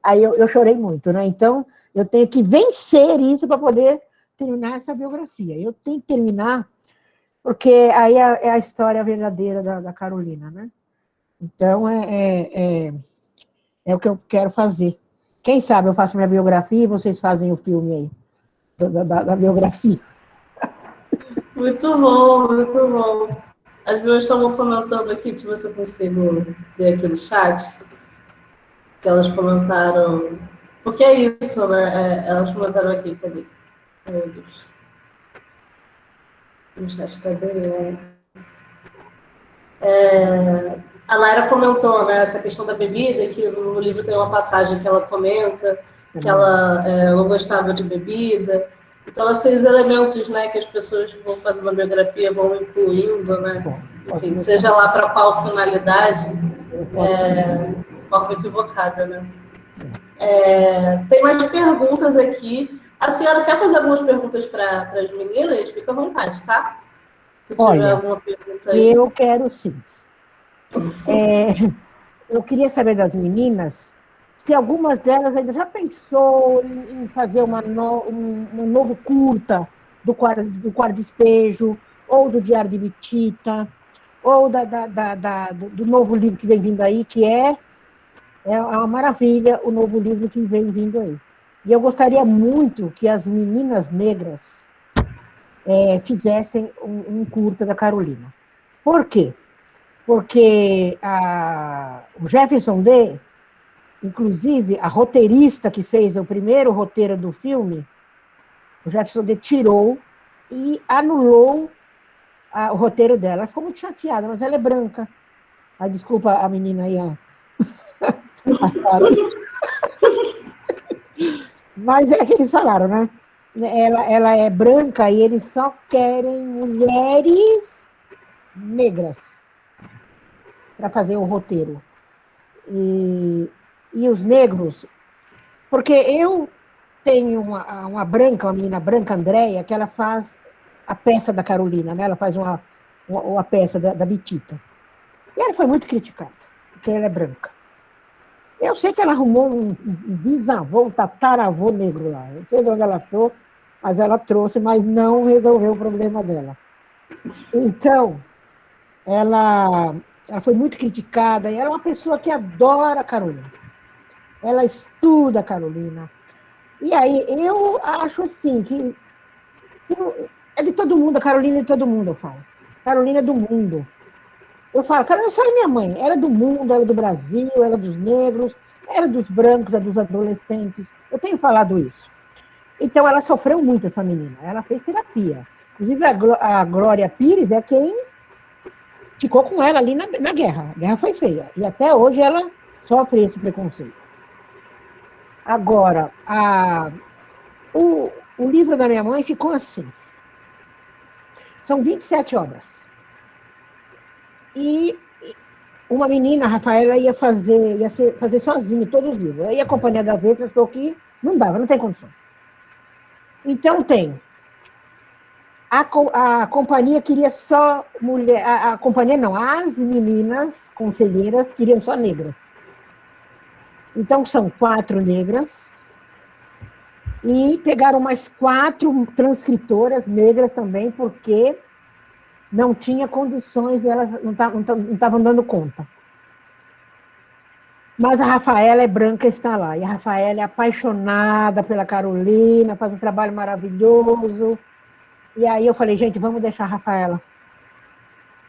Aí eu chorei muito, né? Então, eu tenho que vencer isso para poder terminar essa biografia. Eu tenho que terminar, porque aí é a história verdadeira da Carolina, né? Então, é o que eu quero fazer. Quem sabe eu faço minha biografia e vocês fazem o filme aí, da biografia. Muito bom, muito bom. As pessoas estavam comentando aqui, deixa eu ver se eu consigo ver aquele chat, que elas comentaram, porque é isso, né? Elas comentaram aqui, cadê? Meu Deus. O chat está bem a Lara comentou, né, essa questão da bebida, que no livro tem uma passagem que ela comenta, que ela não gostava de bebida. Então, esses elementos, né, que as pessoas vão fazendo a biografia, vão incluindo, né, enfim, seja lá para qual finalidade, de forma equivocada, né? Tem mais perguntas aqui. A senhora quer fazer algumas perguntas para as meninas? Fica à vontade, tá? Se tiver alguma pergunta aí. Eu quero sim. Eu queria saber das meninas se algumas delas ainda já pensou em fazer um novo curta do Quarto Despejo, ou do Diário de Bitita, ou do novo livro que vem vindo aí, que é uma maravilha o novo livro que vem vindo aí. E eu gostaria muito que as meninas negras fizessem um curta da Carolina. Por quê? Porque o Jefferson D., inclusive, a roteirista que fez o primeiro roteiro do filme, o Jefferson D. tirou e anulou o roteiro dela. Ela ficou muito chateada, mas ela é branca. Desculpa a menina aí, ó. Mas é que eles falaram, né? Ela é branca e eles só querem mulheres negras para fazer o roteiro. E os negros, porque eu tenho uma menina branca, Andréia, que ela faz a peça da Carolina, né? Ela faz uma peça da Bitita. E ela foi muito criticada, porque ela é branca. Eu sei que ela arrumou um bisavô, um tataravô negro lá. Eu não sei de onde ela achou, mas ela trouxe, mas não resolveu o problema dela. Então, ela foi muito criticada, e ela é uma pessoa que adora a Carolina. Ela estuda a Carolina. E aí, eu acho assim, que é de todo mundo, a Carolina é de todo mundo, eu falo. Carolina é do mundo. Eu falo, Carolina, essa é minha mãe. Ela é do mundo, ela é do Brasil, ela é dos negros, ela é dos brancos, ela é dos adolescentes. Eu tenho falado isso. Então, ela sofreu muito, essa menina. Ela fez terapia. Inclusive, a Glória Pires é quem ficou com ela ali na guerra. A guerra foi feia. E até hoje ela sofre esse preconceito. Agora, o livro da minha mãe ficou assim. São 27 obras. E uma menina, a Rafaela, ia fazer sozinha todos os livros. Aí a Companhia das Letras falou que não dava, não tem condições. Então tem. A companhia queria só mulher. A companhia não, as meninas conselheiras queriam só negras. Então são 4 negras. E pegaram mais 4 transcritoras negras também, porque não tinha condições delas, não estavam dando conta. Mas a Rafaela é branca e está lá. E a Rafaela é apaixonada pela Carolina, faz um trabalho maravilhoso. E aí eu falei, gente, vamos deixar a Rafaela.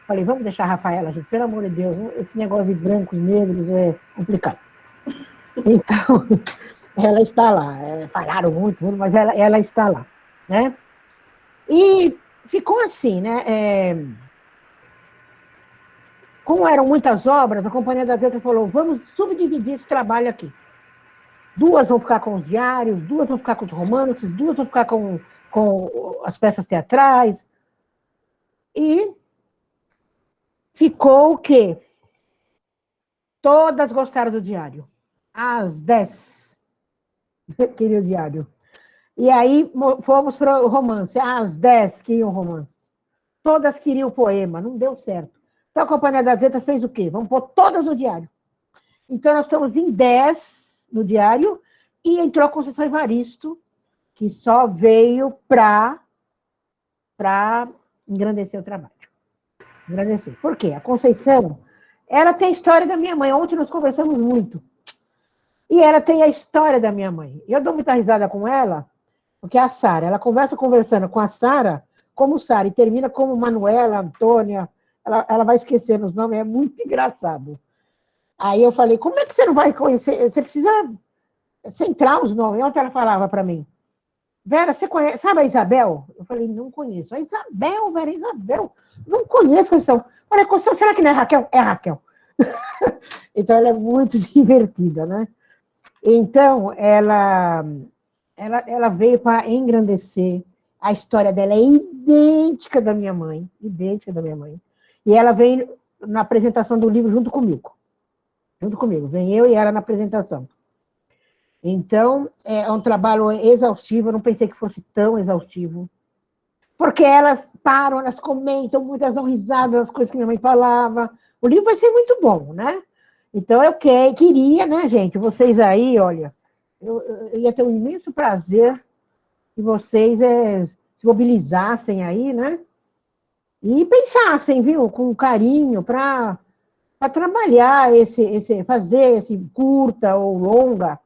Falei, vamos deixar a Rafaela, gente, pelo amor de Deus, esse negócio de brancos, negros é complicado. Então, ela está lá. Falaram muito, mas ela está lá, né? E ficou assim, né? Como eram muitas obras, a Companhia das Letras falou, vamos subdividir esse trabalho aqui. 2 vão ficar com os diários, 2 vão ficar com os romances, 2 vão ficar com as peças teatrais. E ficou o quê? Todas gostaram do diário. As 10 queriam o diário. E aí fomos para o romance. As 10 queriam romance. Todas queriam o poema. Não deu certo. Então a Companhia das Letras fez o quê? Vamos pôr todas no diário. Então nós estamos em 10 no diário e entrou a Conceição Evaristo, que só veio para engrandecer o trabalho. Engrandecer. Por quê? A Conceição, ela tem a história da minha mãe. Ontem nós conversamos muito. E ela tem a história da minha mãe. Eu dou muita risada com ela, porque a Sara, ela conversando com a Sara, como Sara, e termina como Manuela, Antônia, ela vai esquecendo os nomes, é muito engraçado. Aí eu falei, como é que você não vai conhecer? Você precisa centrar os nomes. Ontem ela falava para mim, Vera, você conhece, sabe a Isabel? Eu falei, não conheço. A Isabel, Vera, Isabel, não conheço Conceição. Olha, Conceição, será que não é Raquel? É Raquel. Então ela é muito divertida, né? Então, ela veio para engrandecer. A história dela é idêntica da minha mãe, idêntica da minha mãe. e ela vem na apresentação do livro junto comigo. Vem eu e ela na apresentação. Então, é um trabalho exaustivo, eu não pensei que fosse tão exaustivo. Porque elas param, elas comentam, muitas dão risada das coisas que minha mãe falava. O livro vai ser muito bom, né? Então, eu queria, né, gente, vocês aí, olha, eu ia ter um imenso prazer que vocês se mobilizassem aí, né? E pensassem, viu, com carinho, para trabalhar fazer esse curta ou longa,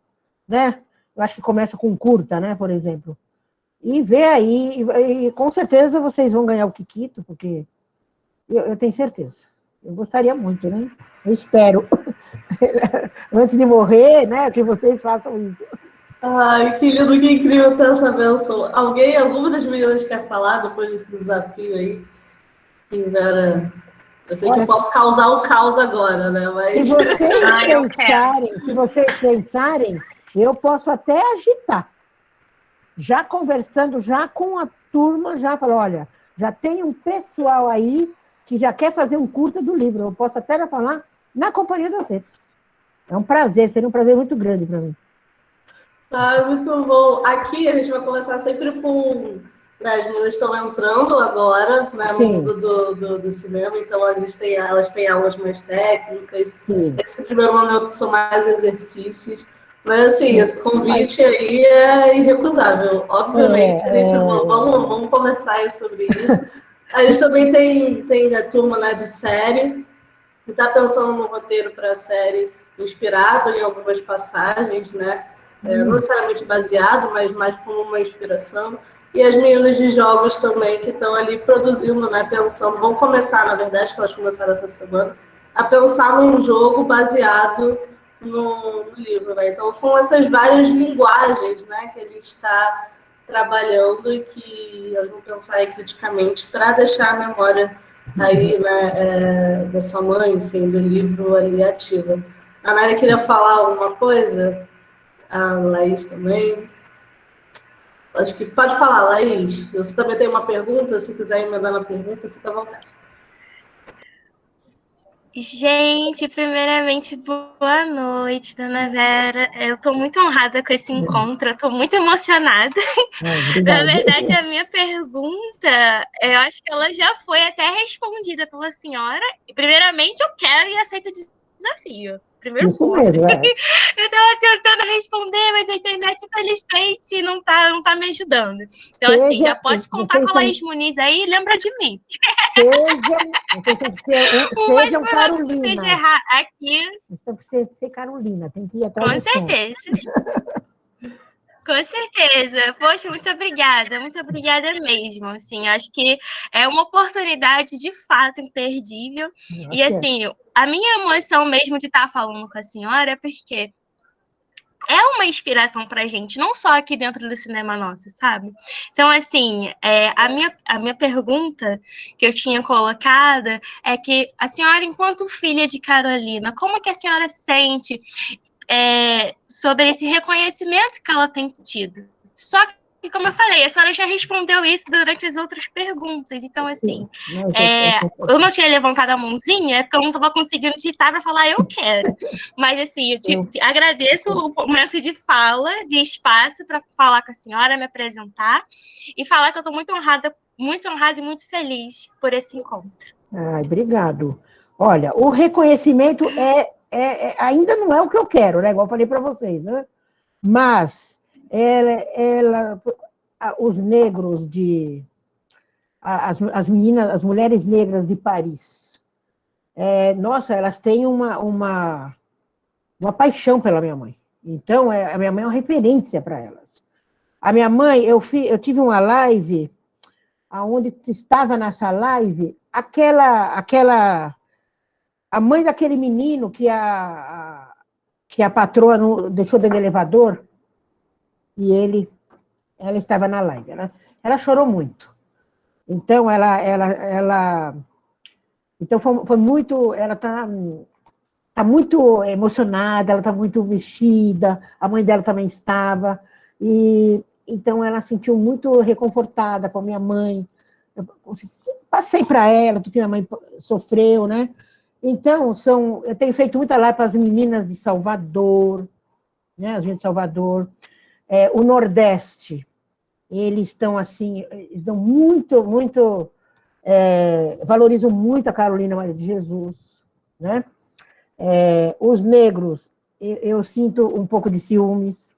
né? Eu acho que começa com curta, né, por exemplo. E ver aí, e com certeza vocês vão ganhar o Kikito, porque eu tenho certeza. Eu gostaria muito, né? Eu espero, antes de morrer, né, que vocês façam isso. Ai, que lindo, que incrível ter essa bênção. Alguma das meninas quer falar depois desse desafio aí? Vera, eu sei que eu posso causar o caos agora, né? Mas... Se vocês pensarem, eu posso até agitar. Já conversando, já com a turma, já falou, olha, já tem um pessoal aí que já quer fazer um curta do livro. Eu posso até falar na Companhia das Letras. É um prazer, seria um prazer muito grande para mim. Ah, muito bom. Aqui a gente vai começar sempre com... Né, as meninas estão entrando agora, né, no mundo do cinema, então elas têm aulas mais técnicas. Sim. Esse primeiro momento são mais exercícios. Mas, assim, esse convite aí é irrecusável. Obviamente, vamos conversar sobre isso. A gente também tem a turma, né, de série, que está pensando no roteiro para a série inspirado em algumas passagens, né? Não necessariamente baseado, mas mais como uma inspiração. E as meninas de jogos também, que estão ali produzindo, né, pensando, vão começar, na verdade, que elas começaram essa semana, a pensar num jogo baseado no livro, né? Então, são essas várias linguagens, né, que a gente está trabalhando e que elas vão pensar aí criticamente para deixar a memória aí, né, da sua mãe, enfim, do livro ali ativa. A Nária queria falar alguma coisa? A Laís também. Acho que pode falar, Laís. Você também tem uma pergunta, se quiser emendar na pergunta, fica à vontade. Gente, primeiramente, boa noite, dona Vera. Eu estou muito honrada com esse encontro, eu estou muito emocionada. Na verdade, a minha pergunta, eu acho que ela já foi até respondida pela senhora. Primeiramente, eu quero e aceito o desafio. Primeiro ponto. Eu estava tentando responder, mas a internet, infelizmente, não tá me ajudando. Então, assim, já pode contar com a Laís Muniz aí, lembra de mim. Sejam Carolina. Seja errar aqui. Então, precisa ser Carolina, tem que ir atrás com certeza. Com certeza. Poxa, muito obrigada mesmo. Assim, acho que é uma oportunidade de fato imperdível. E assim, a minha emoção mesmo de estar falando com a senhora é porque é uma inspiração para a gente, não só aqui dentro do Cinema Nosso, sabe? Então, assim, a minha pergunta que eu tinha colocado é que a senhora, enquanto filha de Carolina, como que a senhora sente sobre esse reconhecimento que ela tem tido? Só que, como eu falei, a senhora já respondeu isso durante as outras perguntas. Então, assim, eu não tinha levantado a mãozinha porque eu não estava conseguindo digitar para falar eu quero. Mas, assim, eu agradeço o momento de fala, de espaço para falar com a senhora, me apresentar e falar que eu estou muito honrada e muito feliz por esse encontro. Obrigado. Olha, o reconhecimento ainda não é o que eu quero, né? Igual eu falei para vocês, né? Mas os negros as meninas, as mulheres negras de Paris, nossa, elas têm uma paixão pela minha mãe. Então, a minha mãe é uma referência para elas. A minha mãe, eu tive uma live, onde estava nessa live a mãe daquele menino que a patroa deixou dentro do elevador, e ela estava na live. Ela chorou muito. Então, então foi muito, ela está muito emocionada, ela está muito mexida, a mãe dela também estava, e então ela se sentiu muito reconfortada com a minha mãe. passei para ela, tudo que minha mãe sofreu, né? Então, eu tenho feito muita live para as meninas de Salvador, né? As meninas de Salvador, o Nordeste, eles estão assim, eles dão muito, valorizam muito a Carolina Maria de Jesus, né? Os negros, eu sinto um pouco de ciúmes,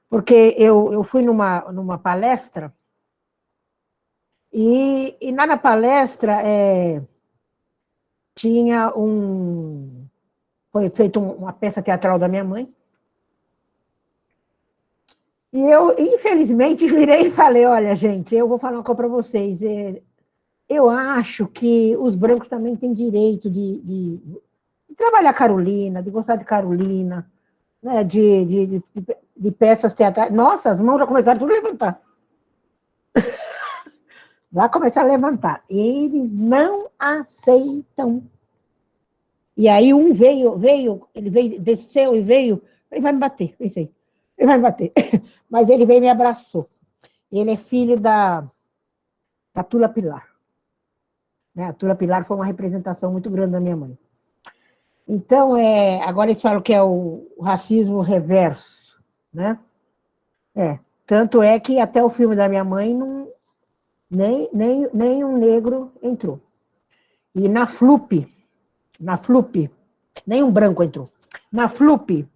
porque eu fui numa palestra, e lá na palestra tinha foi feita uma peça teatral da minha mãe, e eu, infelizmente, virei e falei, olha, gente, eu vou falar uma coisa para vocês, eu acho que os brancos também têm direito de trabalhar Carolina, de gostar de Carolina, né, de peças teatrais. Nossa, as mãos já começaram tudo a levantar. Já começaram a levantar. Eles não aceitam. E aí um desceu e veio, ele vai me bater, pensei, ele vai me bater. Mas ele veio e me abraçou. Ele é filho da Tula Pilar. Né? A Tula Pilar foi uma representação muito grande da minha mãe. Então, agora eles falam que é o racismo reverso, né? Tanto é que até o filme da minha mãe, nem um negro entrou. E na FLUP, nem um branco entrou. Na FLUP,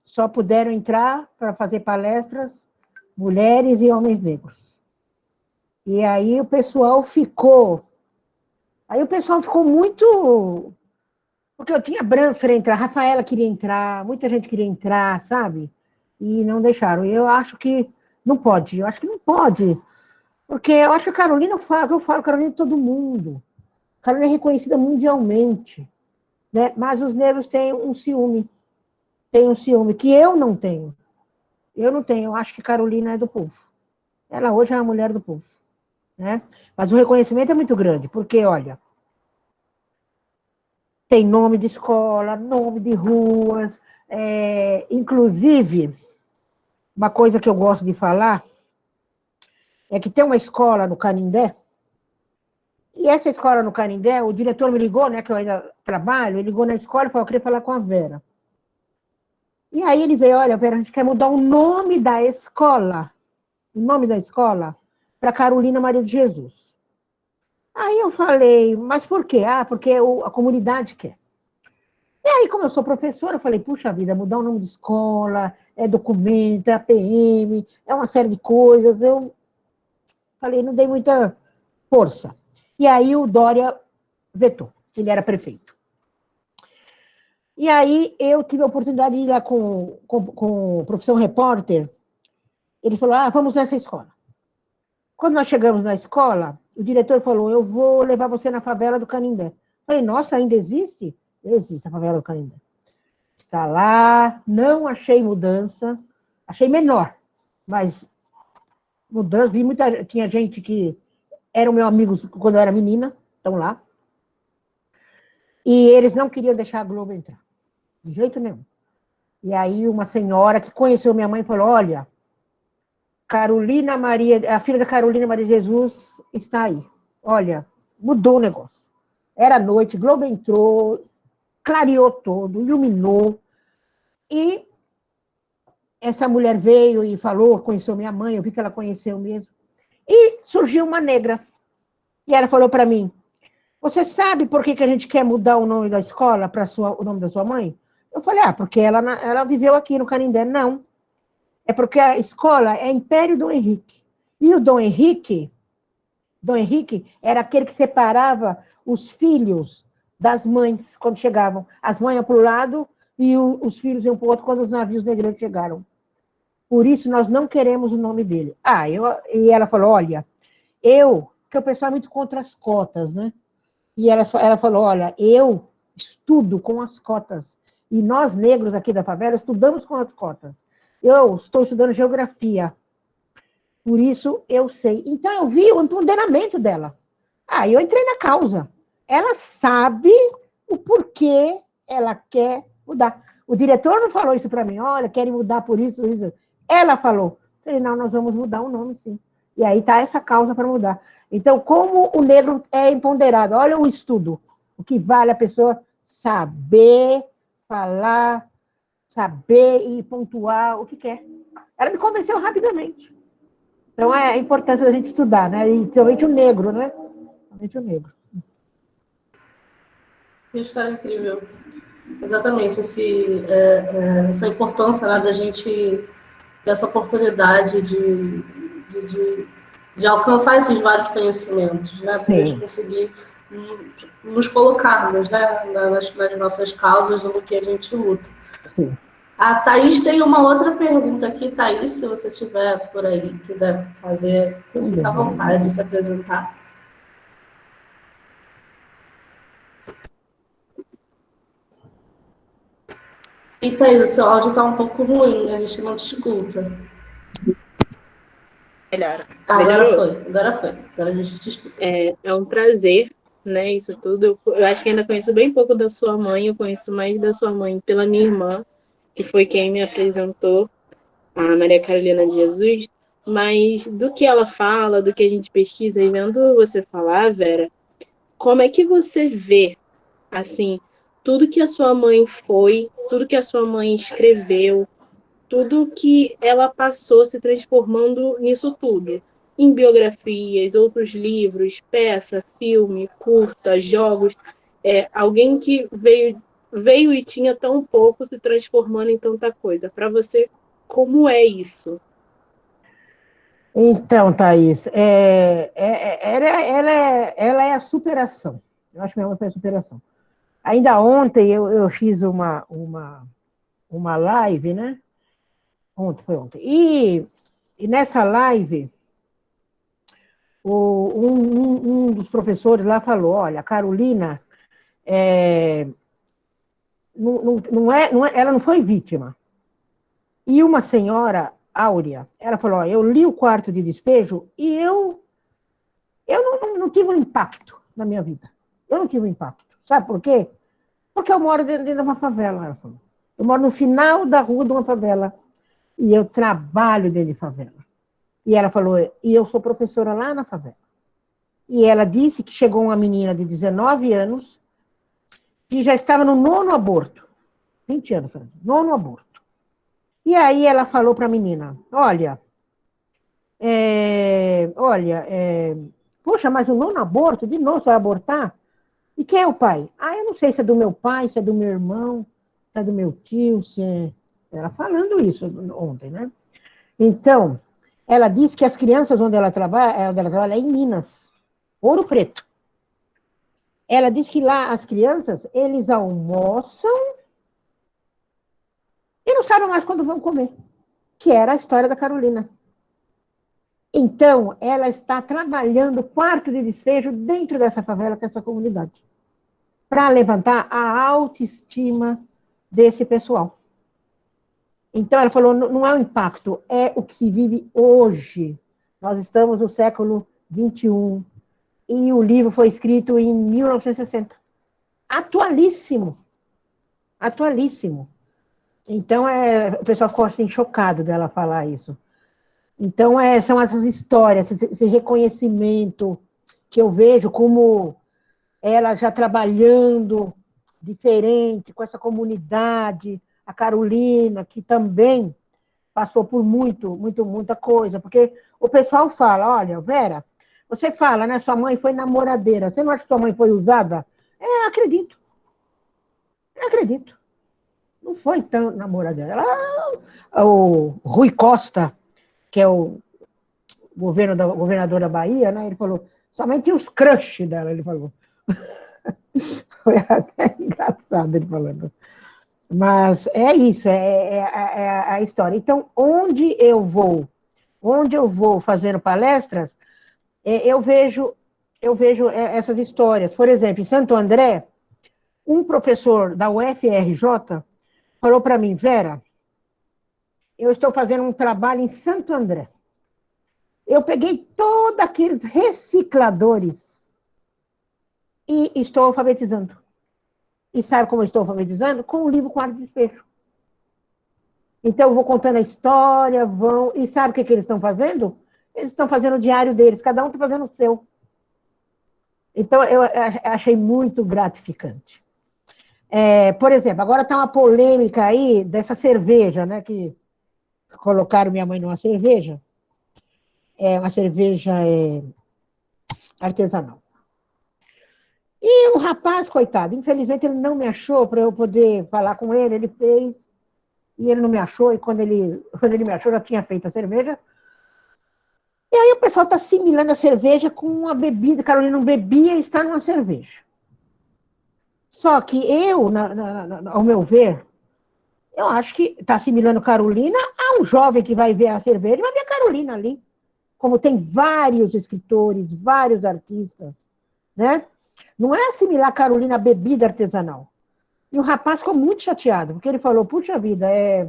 só puderam entrar para fazer palestras mulheres e homens negros. E aí o pessoal ficou muito... Porque eu tinha branco para entrar, Rafaela queria entrar, muita gente queria entrar, sabe? E não deixaram. E eu acho que não pode, porque eu acho que a Carolina, eu falo Carolina de todo mundo. Carolina é reconhecida mundialmente, né? Mas os negros têm um ciúme que eu não tenho. Eu acho que Carolina é do povo. Ela hoje é a mulher do povo, né? Mas o reconhecimento é muito grande, porque, olha, tem nome de escola, nome de ruas, inclusive, uma coisa que eu gosto de falar é que tem uma escola no Canindé, e essa escola no Canindé, o diretor me ligou, né, que eu ainda trabalho, ele ligou na escola e falou, eu queria falar com a Vera. E aí ele veio, olha, Vera, a gente quer mudar o nome da escola para Carolina Maria de Jesus. Aí eu falei, mas por quê? Porque a comunidade quer. E aí, como eu sou professora, eu falei, puxa vida, mudar o nome de escola, é documento, é APM, é uma série de coisas. Eu falei, não dei muita força. E aí o Dória vetou, ele era prefeito. E aí eu tive a oportunidade de ir lá com o professor repórter, ele falou, vamos nessa escola. Quando nós chegamos na escola, o diretor falou, eu vou levar você na favela do Canindé. Falei, nossa, ainda existe? Existe a favela do Canindé. Está lá, não achei mudança, achei menor, mas mudança, tinha gente que eram meus amigos quando eu era menina, estão lá, e eles não queriam deixar a Globo entrar, de jeito nenhum. E aí uma senhora que conheceu minha mãe falou, olha, Carolina Maria, a filha da Carolina Maria de Jesus está aí. Olha, mudou o negócio. Era noite, Globo entrou, clareou todo, iluminou. E essa mulher veio e falou, conheceu minha mãe, eu vi que ela conheceu mesmo. E surgiu uma negra. E ela falou para mim, você sabe por que a gente quer mudar o nome da escola para o nome da sua mãe? Eu falei, porque ela viveu aqui no Canindé. Não. É porque a escola é Império Dom Henrique. E o Dom Henrique era aquele que separava os filhos das mães quando chegavam. As mães iam para o lado e os filhos iam para o outro quando os navios negreiros chegaram. Por isso, nós não queremos o nome dele. E ela falou, olha, porque o pessoal é muito contra as cotas, né? E ela falou, olha, eu estudo com as cotas. E nós, negros aqui da favela, estudamos com as cotas. Eu estou estudando geografia. Por isso, eu sei. Então, eu vi o empoderamento dela. Eu entrei na causa. Ela sabe o porquê ela quer mudar. O diretor não falou isso para mim. Olha, querem mudar por isso, isso. Ela falou. Eu falei, não, nós vamos mudar o nome, sim. E aí está essa causa para mudar. Então, como o negro é empoderado? Olha o estudo. O que vale a pessoa saber falar, saber e pontuar o que quer. Ela me convenceu rapidamente. Então, é a importância da gente estudar, né? E principalmente o negro, né? Principalmente o negro. Que história incrível. Exatamente, essa importância, né, da gente ter essa oportunidade de alcançar esses vários conhecimentos, né? Para a gente conseguir nos colocarmos, né, nas nossas causas, no que a gente luta. Sim. A Thaís tem uma outra pergunta aqui. Thaís, se você estiver por aí, quiser fazer, fica à vontade de se apresentar. E Thaís, o seu áudio está um pouco ruim, a gente não te escuta. Melhor. Agora foi. Agora a gente te escuta. É um prazer, né, isso tudo. Eu acho que ainda conheço bem pouco da sua mãe, eu conheço mais da sua mãe pela minha irmã, que foi quem me apresentou, a Maria Carolina de Jesus, mas do que ela fala, do que a gente pesquisa, e vendo você falar, Vera, como é que você vê, assim, tudo que a sua mãe foi, tudo que a sua mãe escreveu, tudo que ela passou se transformando nisso tudo, em biografias, outros livros, peça, filme, curta, jogos, alguém que veio e tinha tão pouco se transformando em tanta coisa. Para você, como é isso? Então, Thaís, ela é a superação. Eu acho que minha mãe foi a superação. Ainda ontem eu fiz uma live, né? Foi ontem. E nessa live, um dos professores lá falou, olha, a Carolina ela não foi vítima. E uma senhora, Áurea, ela falou, eu li o Quarto de Despejo e eu não tive um impacto na minha vida. Eu não tive um impacto. Sabe por quê? Porque eu moro dentro de uma favela, ela falou. Eu moro no final da rua de uma favela. E eu trabalho dentro de favela. E ela falou, e eu sou professora lá na favela. E ela disse que chegou uma menina de 19 anos que já estava no 9º aborto. 20 anos, 9º aborto. E aí ela falou para a menina, poxa, mas o 9º aborto, de novo, você vai abortar? E quem é o pai? Eu não sei se é do meu pai, se é do meu irmão, se é do meu tio, se é... Ela falando isso ontem, né? Então, ela disse que as crianças onde ela trabalha é em Minas, Ouro Preto. Ela disse que lá as crianças, eles almoçam e não sabem mais quando vão comer, que era a história da Carolina. Então, ela está trabalhando quarto de despejo dentro dessa favela, dessa comunidade, para levantar a autoestima desse pessoal. Então, ela falou, não é o impacto, é o que se vive hoje. Nós estamos no século XXI, e o livro foi escrito em 1960. Atualíssimo. Atualíssimo. Então, o pessoal ficou assim, chocado dela falar isso. Então, são essas histórias, esse reconhecimento que eu vejo como ela já trabalhando diferente com essa comunidade, a Carolina, que também passou por muita coisa, porque o pessoal fala, olha, Vera, você fala, né, sua mãe foi namoradeira, você não acha que sua mãe foi usada? Acredito. Não foi tão namoradeira. O Rui Costa, que é o governador da Bahia, né, ele falou, sua mãe tinha os crush dela, ele falou. Foi até engraçado ele falando. Mas é isso, é a história. Então, onde eu vou fazendo palestras, eu vejo essas histórias. Por exemplo, em Santo André, um professor da UFRJ falou para mim, Vera, eu estou fazendo um trabalho em Santo André. Eu peguei todos aqueles recicladores e estou alfabetizando. E sabe como eu estou alfabetizando? Com o livro Quarto de Despejo. Então, eu vou contando a história, e sabe o que eles estão fazendo? Eles estão fazendo o diário deles, cada um está fazendo o seu. Então, eu achei muito gratificante. Por exemplo, agora está uma polêmica aí dessa cerveja, né, que colocaram minha mãe numa cerveja, uma cerveja artesanal. E o rapaz, coitado, infelizmente ele não me achou para eu poder falar com ele, ele fez, e ele não me achou, e quando ele me achou, já tinha feito a cerveja. E aí o pessoal está assimilando a cerveja com uma bebida, Carolina não bebia e está numa cerveja. Só que eu, ao meu ver, eu acho que está assimilando Carolina a um jovem que vai ver a cerveja e vai ver a Carolina ali. Como tem vários escritores, vários artistas, né? Não é assimilar Carolina a bebida artesanal. E o rapaz ficou muito chateado, porque ele falou, puxa vida, é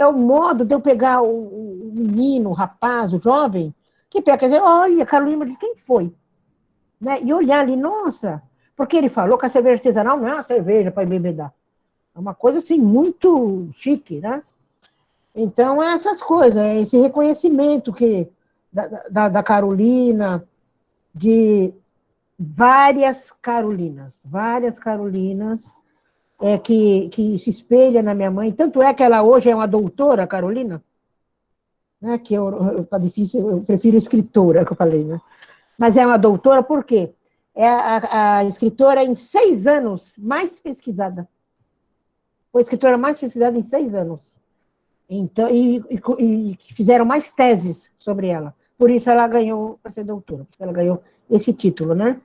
o modo de eu pegar o menino, o rapaz, o jovem, que pega, quer dizer, olha, Carolina, de quem foi? Né? E olhar ali, nossa, porque ele falou que a cerveja artesanal não é uma cerveja para embebedar. É uma coisa, assim, muito chique, né? Então, é essas coisas, é esse reconhecimento da Carolina, de várias Carolinas, que se espelha na minha mãe. Tanto é que ela hoje é uma doutora, Carolina, né? Que tá difícil, eu prefiro escritora, que eu falei, né? Mas é uma doutora por quê? É a escritora em 6 anos mais pesquisada. Foi a escritora mais pesquisada em 6 anos. Então, e fizeram mais teses sobre ela. Por isso ela ganhou para ser doutora, porque ela ganhou esse título, né?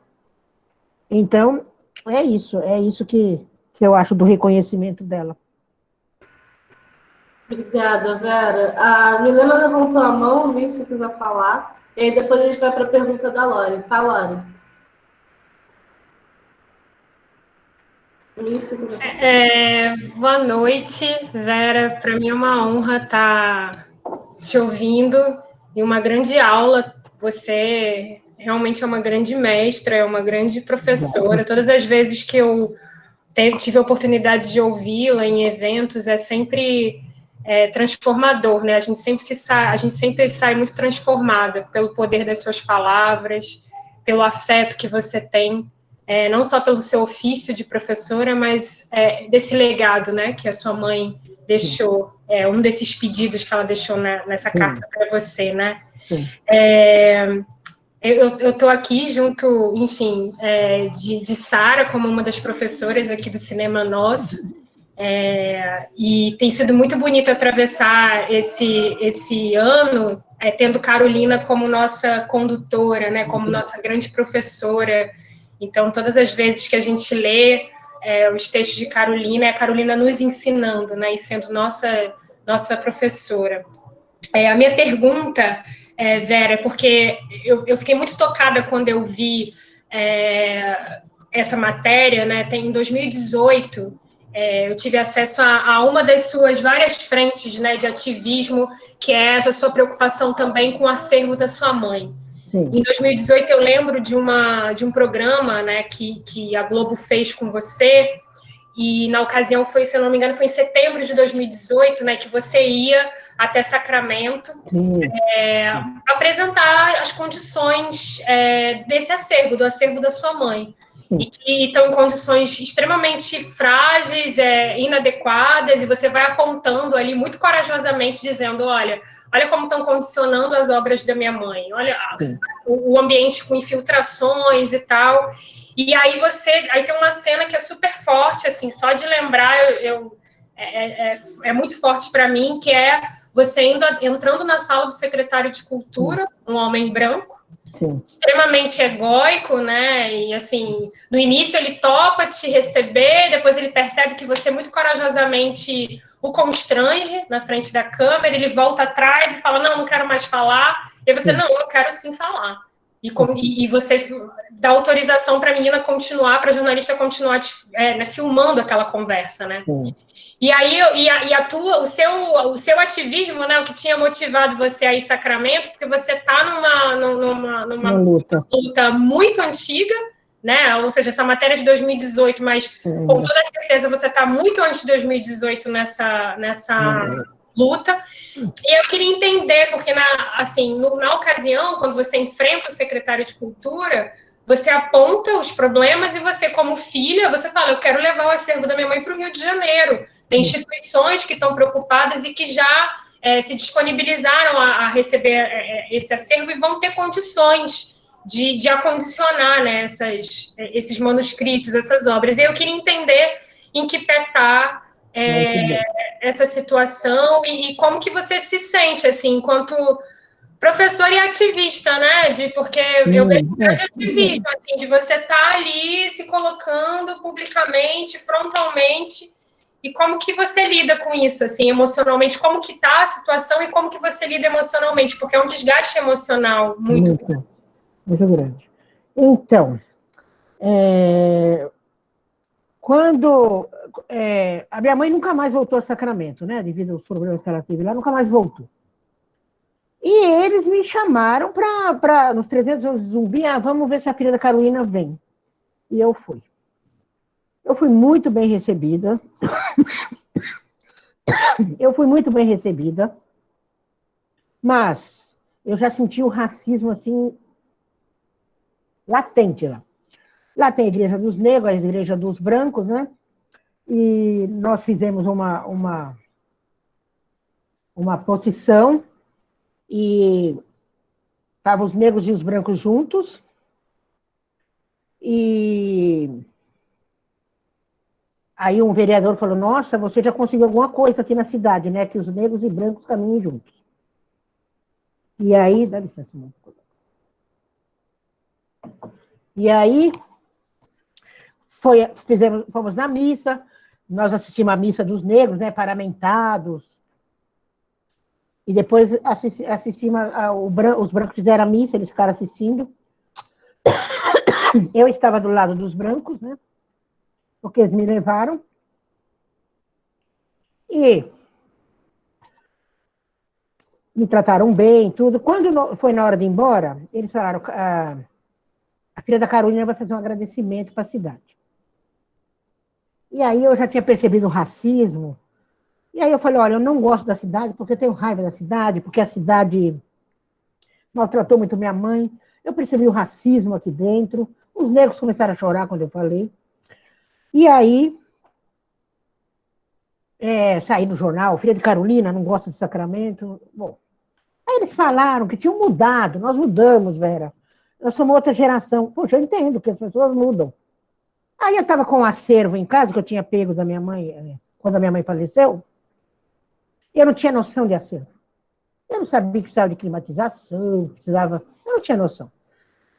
Então, é isso que eu acho do reconhecimento dela. Obrigada, Vera. A Milena levantou a mão, vi se quiser falar. E aí depois a gente vai para a pergunta da Lore. Tá, Lore? Boa noite, Vera. Para mim é uma honra estar te ouvindo e uma grande aula. Você realmente é uma grande mestra, é uma grande professora. Todas as vezes que eu tive a oportunidade de ouvi-la em eventos, é sempre transformador, né? A gente sempre sai muito transformada pelo poder das suas palavras, pelo afeto que você tem. Não só pelo seu ofício de professora, mas desse legado, né, que a sua mãe deixou, um desses pedidos que ela deixou nessa carta para você, né? Eu estou aqui junto, enfim, de Sara, como uma das professoras aqui do Cinema Nosso, e tem sido muito bonito atravessar esse ano, tendo Carolina como nossa condutora, né, como nossa grande professora. Então, todas as vezes que a gente lê os textos de Carolina, é a Carolina nos ensinando, né, e sendo nossa professora. A minha pergunta, Vera, porque eu fiquei muito tocada quando eu vi essa matéria, né, em 2018, eu tive acesso a uma das suas várias frentes, né, de ativismo, que é essa sua preocupação também com o acervo da sua mãe. Sim. Em 2018, eu lembro de um programa, né, que a Globo fez com você, e na ocasião foi, se eu não me engano, foi em setembro de 2018, né, que você ia até Sacramento apresentar as condições desse acervo, do acervo da sua mãe. E que estão em condições extremamente frágeis, inadequadas, e você vai apontando ali muito corajosamente, dizendo, olha como estão condicionando as obras da minha mãe, olha o ambiente com infiltrações e tal. E aí aí tem uma cena que é super forte, assim, só de lembrar, é muito forte para mim, que é você entrando na sala do secretário de Cultura, um homem branco, extremamente egóico, né? E assim, no início ele topa te receber, depois ele percebe que você muito corajosamente o constrange na frente da câmera, ele volta atrás e fala, não quero mais falar. E você, não, eu quero sim falar. E você dá autorização para a menina continuar, para a jornalista continuar filmando aquela conversa, né? E aí, o seu ativismo, né, o que tinha motivado você a ir Sacramento, porque você está numa luta muito antiga, né? Ou seja, essa matéria é de 2018, mas com toda certeza você está muito antes de 2018 nessa luta. E eu queria entender, porque na ocasião, quando você enfrenta o secretário de Cultura, você aponta os problemas e você, como filha, você fala, eu quero levar o acervo da minha mãe para o Rio de Janeiro. Tem instituições que estão preocupadas e que já se disponibilizaram a receber esse acervo e vão ter condições de acondicionar, né, esses manuscritos, essas obras. E eu queria entender em que pé está essa situação e como que você se sente, assim, enquanto professor e ativista, né? Porque eu vejo um grande ativismo, assim, de você estar ali se colocando publicamente, frontalmente, e como que você lida com isso, assim, emocionalmente? Como que está a situação e como que você lida emocionalmente? Porque é um desgaste emocional muito grande. Então, quando... a minha mãe nunca mais voltou a Sacramento, né? Devido aos problemas que ela teve lá, nunca mais voltou. E eles me chamaram para nos 300 anos de Zumbi, vamos ver se a filha da Carolina vem. E eu fui. Eu fui muito bem recebida. Mas eu já senti o racismo, assim, latente lá. Lá tem a igreja dos negros, a igreja dos brancos, né? E nós fizemos uma procissão e estavam os negros e os brancos juntos. E aí um vereador falou, nossa, você já conseguiu alguma coisa aqui na cidade, né? Que os negros e brancos caminhem juntos. E aí, dá licença, um pouco. E aí, fomos na missa, nós assistimos a missa dos negros, né? Paramentados. E depois assistimos, os brancos fizeram a missa, eles ficaram assistindo. Eu estava do lado dos brancos, né? Porque eles me levaram. E me trataram bem, tudo. Quando foi na hora de ir embora, eles falaram, a filha da Carolina vai fazer um agradecimento para a cidade. E aí eu já tinha percebido o racismo. E aí eu falei, olha, eu não gosto da cidade, porque eu tenho raiva da cidade, porque a cidade maltratou muito minha mãe. Eu percebi o racismo aqui dentro. Os negros começaram a chorar quando eu falei. E aí, saí no jornal, filha de Carolina, não gosta de Sacramento. Bom, aí eles falaram que tinham mudado, nós mudamos, Vera. Nós somos outra geração. Poxa, eu entendo que as pessoas mudam. Aí eu estava com um acervo em casa, que eu tinha pego da minha mãe, quando a minha mãe faleceu. Eu não tinha noção de acervo. Eu não sabia que precisava de climatização, eu não tinha noção.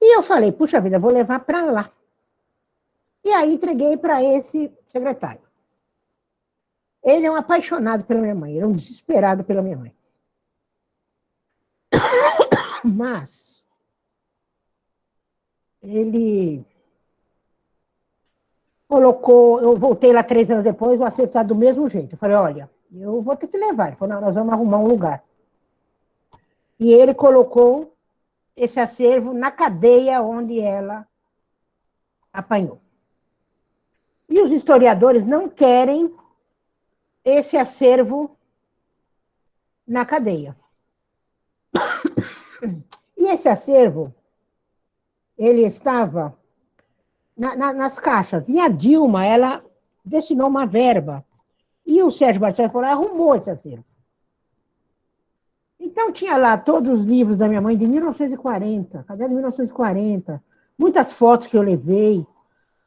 E eu falei, puxa vida, vou levar para lá. E aí entreguei para esse secretário. Ele é um apaixonado pela minha mãe, ele é um desesperado pela minha mãe. Mas ele colocou, eu voltei lá 3 anos depois, o acerto está do mesmo jeito. Eu falei, olha, eu vou ter que levar. Ele falou, não, nós vamos arrumar um lugar. E ele colocou esse acervo na cadeia onde ela apanhou. E os historiadores não querem esse acervo na cadeia. E esse acervo, ele estava nas caixas. E a Dilma, ela destinou uma verba. E o Sérgio Barcelos arrumou esse acervo. Então, tinha lá todos os livros da minha mãe de 1940, caderno de 1940, muitas fotos que eu levei,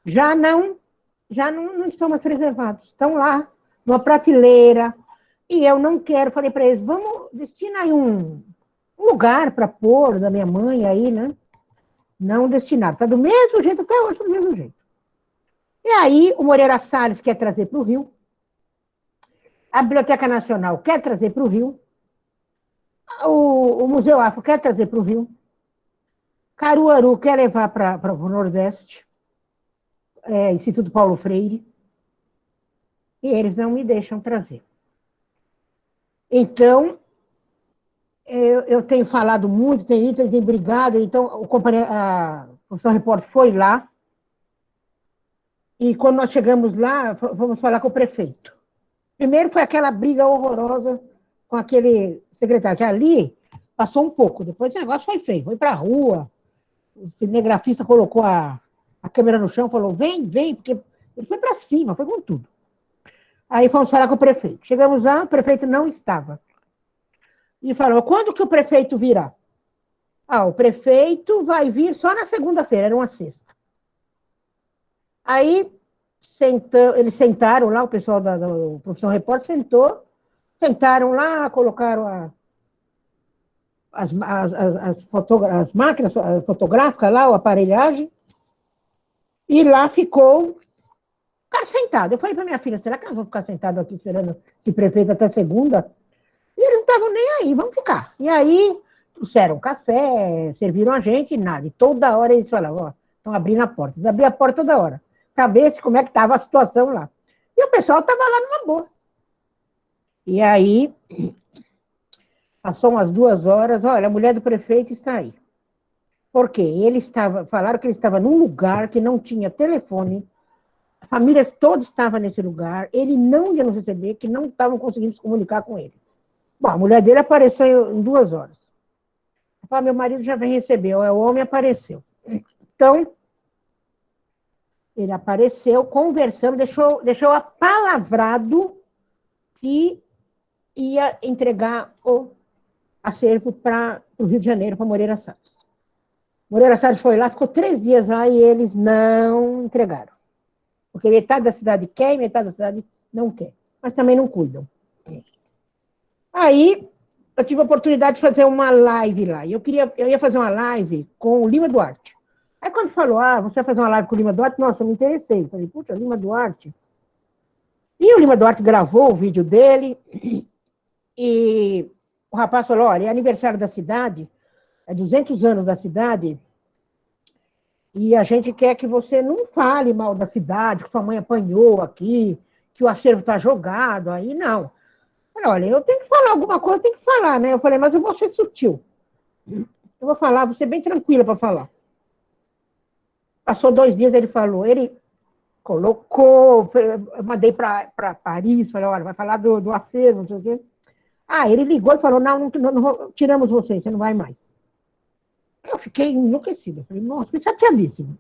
já não estão mais preservados. Estão lá, numa prateleira, e eu não quero. Falei para eles, vamos, destina aí um lugar para pôr da minha mãe aí, né? Não destinado. Está do mesmo jeito, até hoje, do mesmo jeito. E aí, o Moreira Salles quer trazer para o Rio, a Biblioteca Nacional quer trazer para o Rio, o Museu Afro quer trazer para o Rio, Caruaru quer levar para o Nordeste, Instituto Paulo Freire, e eles não me deixam trazer. Então, eu tenho falado muito, tenho brigado, então o professor repórter foi lá, e quando nós chegamos lá, fomos falar com o prefeito. Primeiro foi aquela briga horrorosa com aquele secretário, que ali passou um pouco, depois o negócio foi feio, foi para a rua, o cinegrafista colocou a câmera no chão, falou, vem, porque ele foi para cima, foi com tudo. Aí fomos falar com o prefeito. Chegamos lá, o prefeito não estava. E falou, quando que o prefeito virá? O prefeito vai vir só na segunda-feira, era uma sexta. Aí, eles sentaram lá, o pessoal do Profissão Repórter sentaram lá, colocaram as máquinas fotográficas lá, a aparelhagem, e lá ficou o cara sentado. Eu falei para minha filha, será que nós vamos ficar sentados aqui esperando esse prefeito até segunda? E eles não estavam nem aí, vamos ficar. E aí, trouxeram café, serviram a gente, nada. E toda hora eles falavam, ó, estão abrindo a porta. Eles abriam a porta toda hora, para ver como é que estava a situação lá. E o pessoal estava lá numa boa. E aí, passou umas 2 horas, olha, a mulher do prefeito está aí. Por quê? Falaram que ele estava num lugar que não tinha telefone, famílias todas estavam nesse lugar, ele não ia nos receber, que não estavam conseguindo se comunicar com ele. Bom, a mulher dele apareceu em 2 horas. Meu marido já vem receber, o homem apareceu. Então, ele apareceu, conversando, deixou apalavrado que ia entregar o acervo para o Rio de Janeiro, para Moreira Salles. Moreira Salles foi lá, ficou 3 dias lá e eles não entregaram. Porque metade da cidade quer e metade da cidade não quer. Mas também não cuidam. Aí, eu tive a oportunidade de fazer uma live lá. Eu ia fazer uma live com o Lima Duarte. Aí quando falou, você vai fazer uma live com o Lima Duarte? Nossa, eu me interessei. Falei, puxa, Lima Duarte. E o Lima Duarte gravou o vídeo dele, e o rapaz falou, olha, é aniversário da cidade, é 200 anos da cidade, e a gente quer que você não fale mal da cidade, que sua mãe apanhou aqui, que o acervo está jogado, aí não. Falei, olha, eu tenho que falar alguma coisa, eu tenho que falar, né? Eu falei, mas eu vou ser sutil. Eu vou falar, vou ser bem tranquila para falar. Passou 2 dias, ele falou, ele colocou, eu mandei para Paris, falei, olha, vai falar do acervo, não sei o quê. Ele ligou e falou, não, tiramos você não vai mais. Eu fiquei enlouquecida, falei, nossa, fiquei chateadíssimo.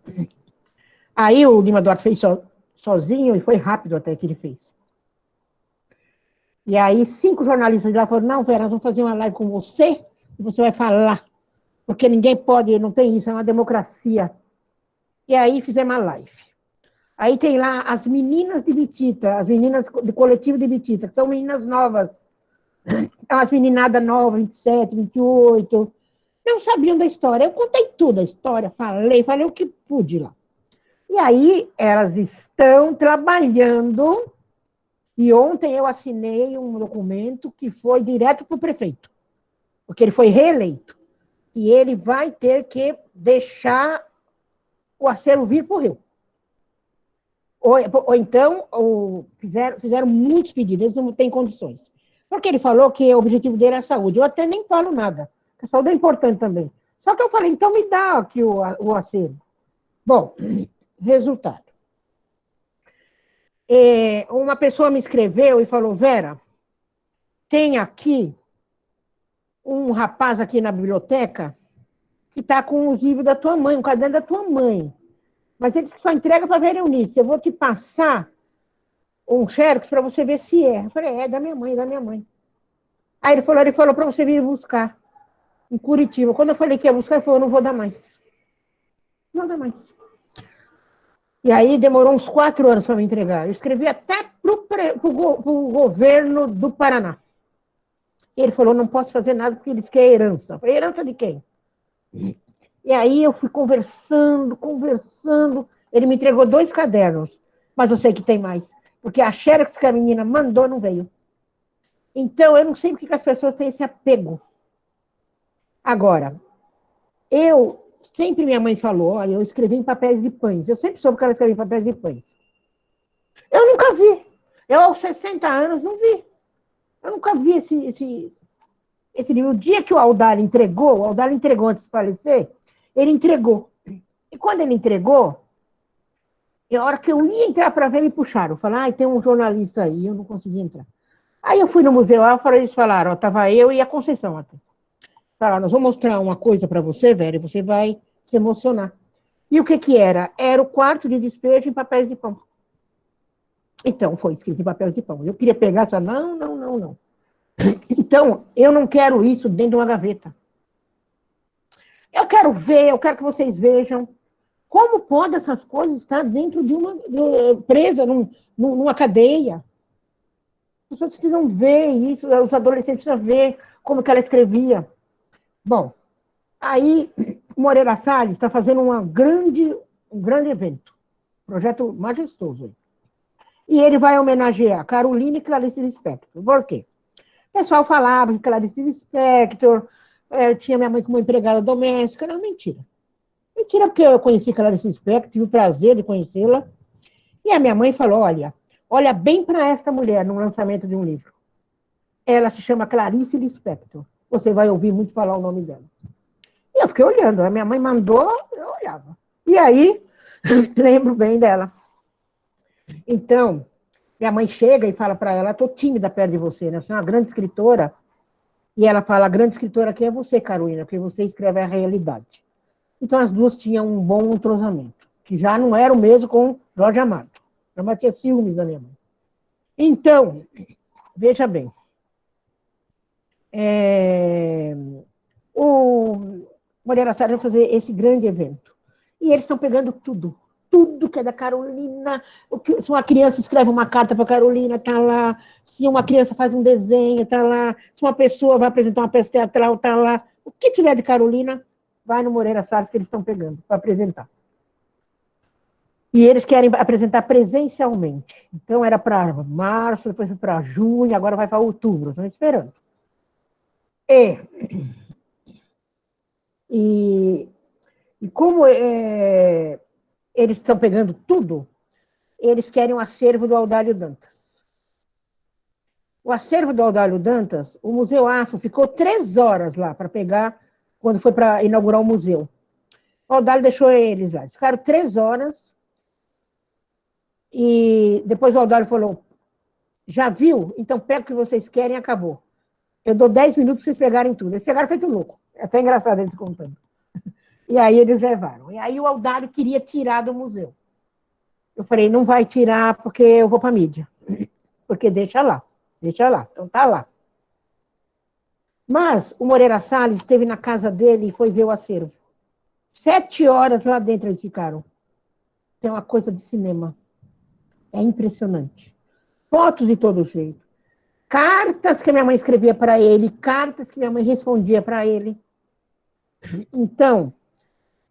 Aí o Lima Duarte fez sozinho, e foi rápido até que ele fez. E aí 5 jornalistas de lá falaram, não, Vera, nós vamos fazer uma live com você, e você vai falar, porque ninguém pode, não tem isso, é uma democracia. E aí fizemos uma live. Aí tem lá as meninas de Bitita, as meninas do coletivo de Bitita, que são meninas novas. As meninadas novas, 27, 28, não sabiam da história. Eu contei tudo a história, falei o que pude lá. E aí elas estão trabalhando, e ontem eu assinei um documento que foi direto para o prefeito, porque ele foi reeleito, e ele vai ter que deixar o acervo vir para o Rio. Ou então, fizeram muitos pedidos, eles não têm condições. Porque ele falou que o objetivo dele é a saúde. Eu até nem falo nada, porque a saúde é importante também. Só que eu falei, então me dá aqui o acervo. Bom, resultado. Uma pessoa me escreveu e falou, Vera, tem aqui um rapaz aqui na biblioteca que está com os livros da tua mãe, um caderno da tua mãe. Mas ele disse que só entrega para a Vera Eunice. Eu vou te passar um xerox para você ver se é. Eu falei, é da minha mãe, da minha mãe. Aí ele falou para você vir buscar em Curitiba. Quando eu falei que ia buscar, ele falou, não vou dar mais. Não dá mais. E aí demorou uns 4 anos para me entregar. Eu escrevi até para o governo do Paraná. Ele falou, não posso fazer nada porque eles querem herança. Eu falei, herança de quem? E aí eu fui conversando. Ele me entregou 2 cadernos, mas eu sei que tem mais. Porque a xerox que a menina mandou não veio. Então, eu não sei porque que as pessoas têm esse apego. Agora, sempre minha mãe falou, olha, eu escrevi em papéis de pães. Eu sempre soube que ela escrevia em papéis de pães. Eu nunca vi. Eu, aos 60 anos, não vi. Eu nunca vi esse livro. O dia que o Aldar entregou antes de falecer, ele entregou. E quando ele entregou, a hora que eu ia entrar para ver, me puxaram. Falaram, tem um jornalista aí, eu não consegui entrar. Aí eu fui no museu, eles falaram, estava eu e a Conceição até. Falaram, nós vamos mostrar uma coisa para você, Vera, e você vai se emocionar. E o que que era? Era o quarto de despejo em papéis de pão. Então, foi escrito em papéis de pão. Eu queria pegar e falar, não, não, não, não. Então, eu não quero isso dentro de uma gaveta. Eu quero ver, eu quero que vocês vejam como pode essas coisas estar dentro de uma presa numa cadeia. As pessoas precisam ver isso, os adolescentes precisam ver como que ela escrevia. Bom, aí Moreira Salles está fazendo um grande evento, projeto majestoso. E ele vai homenagear Carolina e Clarice Lispector. Por quê? O pessoal falava que Clarice Lispector tinha minha mãe como empregada doméstica. Não, mentira. Mentira, porque eu conheci Clarice Lispector, tive o prazer de conhecê-la. E a minha mãe falou, olha bem para esta mulher no lançamento de um livro. Ela se chama Clarice Lispector. Você vai ouvir muito falar o nome dela. E eu fiquei olhando. A minha mãe mandou, eu olhava. E aí, lembro bem dela. Então, minha mãe chega e fala para ela, estou tímida perto de você, né? Você é uma grande escritora. E ela fala, a grande escritora aqui é você, Carolina, porque você escreve a realidade. Então, as duas tinham um bom entrosamento, que já não era o mesmo com Jorge Amado. Jorge Amado tinha ciúmes da minha mãe. Então, veja bem. O Moreira Salles vai fazer esse grande evento. E eles estão pegando tudo que é da Carolina. Se uma criança escreve uma carta para a Carolina, está lá. Se uma criança faz um desenho, está lá. Se uma pessoa vai apresentar uma peça teatral, está lá. O que tiver de Carolina, vai no Moreira Salles que eles estão pegando para apresentar. E eles querem apresentar presencialmente. Então, era para março, depois foi para junho, agora vai para outubro. Estão esperando. E como eles estão pegando tudo, eles querem o acervo do Audálio Dantas. O acervo do Audálio Dantas, o Museu Afro ficou 3 horas lá para pegar, quando foi para inaugurar o museu. O Audálio deixou eles lá. Eles ficaram 3 horas, e depois o Audálio falou, já viu? Então pega o que vocês querem e acabou. Eu dou 10 minutos para vocês pegarem tudo. Eles pegaram feito louco. É até engraçado eles contando. E aí eles levaram. E aí o Audálio queria tirar do museu. Eu falei, não vai tirar porque eu vou para a mídia. Porque deixa lá. Então tá lá. Mas o Moreira Salles esteve na casa dele e foi ver o acervo. 7 horas lá dentro eles ficaram. Tem uma coisa de cinema. É impressionante. Fotos de todo jeito. Cartas que a minha mãe escrevia para ele, cartas que minha mãe respondia para ele. Então,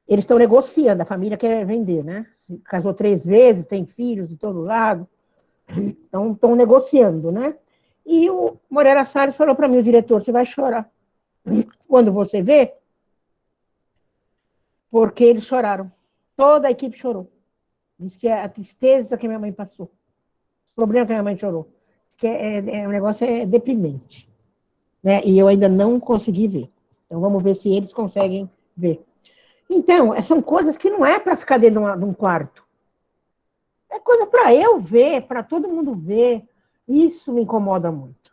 eles estão negociando, a família quer vender, né? Casou 3 vezes, tem filhos de todo lado. Então, estão negociando, né? E o Moreira Salles falou para mim, o diretor, você vai chorar. Quando você vê, porque eles choraram. Toda a equipe chorou. Diz que é a tristeza que minha mãe passou. O problema que minha mãe chorou. Que o negócio é deprimente. Né? E eu ainda não consegui ver. Então, vamos ver se eles conseguem ver. Então, são coisas que não é para ficar dentro de um quarto. É coisa para eu ver, para todo mundo ver. Isso me incomoda muito.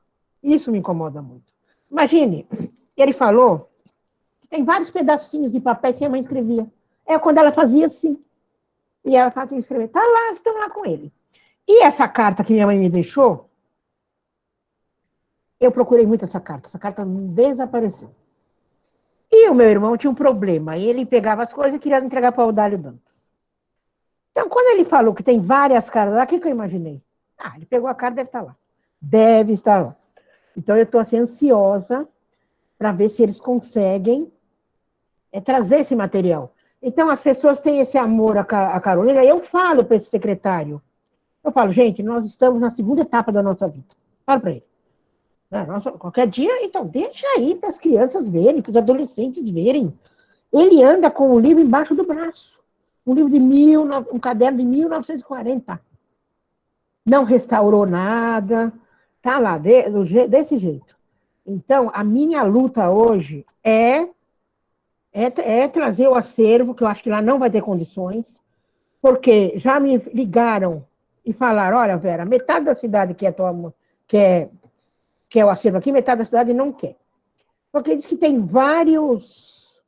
Imagine, ele falou que tem vários pedacinhos de papel que a mãe escrevia. Quando ela fazia assim. E ela fazia escrever. Tá lá, estão lá com ele. E essa carta que minha mãe me deixou, eu procurei muito essa carta desapareceu. E o meu irmão tinha um problema, ele pegava as coisas e queria entregar para o Audálio Dantas. Então, quando ele falou que tem várias cartas lá, o que eu imaginei? Ele pegou a carta, deve estar lá. Deve estar lá. Então, eu estou assim, ansiosa para ver se eles conseguem trazer esse material. Então, as pessoas têm esse amor à Carolina, eu falo para esse secretário, eu falo, gente, nós estamos na segunda etapa da nossa vida. Fala para ele. Qualquer dia, então, deixa aí para as crianças verem, para os adolescentes verem. Ele anda com o livro embaixo do braço. Um livro um caderno de 1940. Não restaurou nada. Tá lá, desse jeito. Então, a minha luta hoje é trazer o acervo, que eu acho que lá não vai ter condições, porque já me ligaram e falaram, olha, Vera, metade da cidade quer o acervo aqui, metade da cidade não quer. Porque diz que tem vários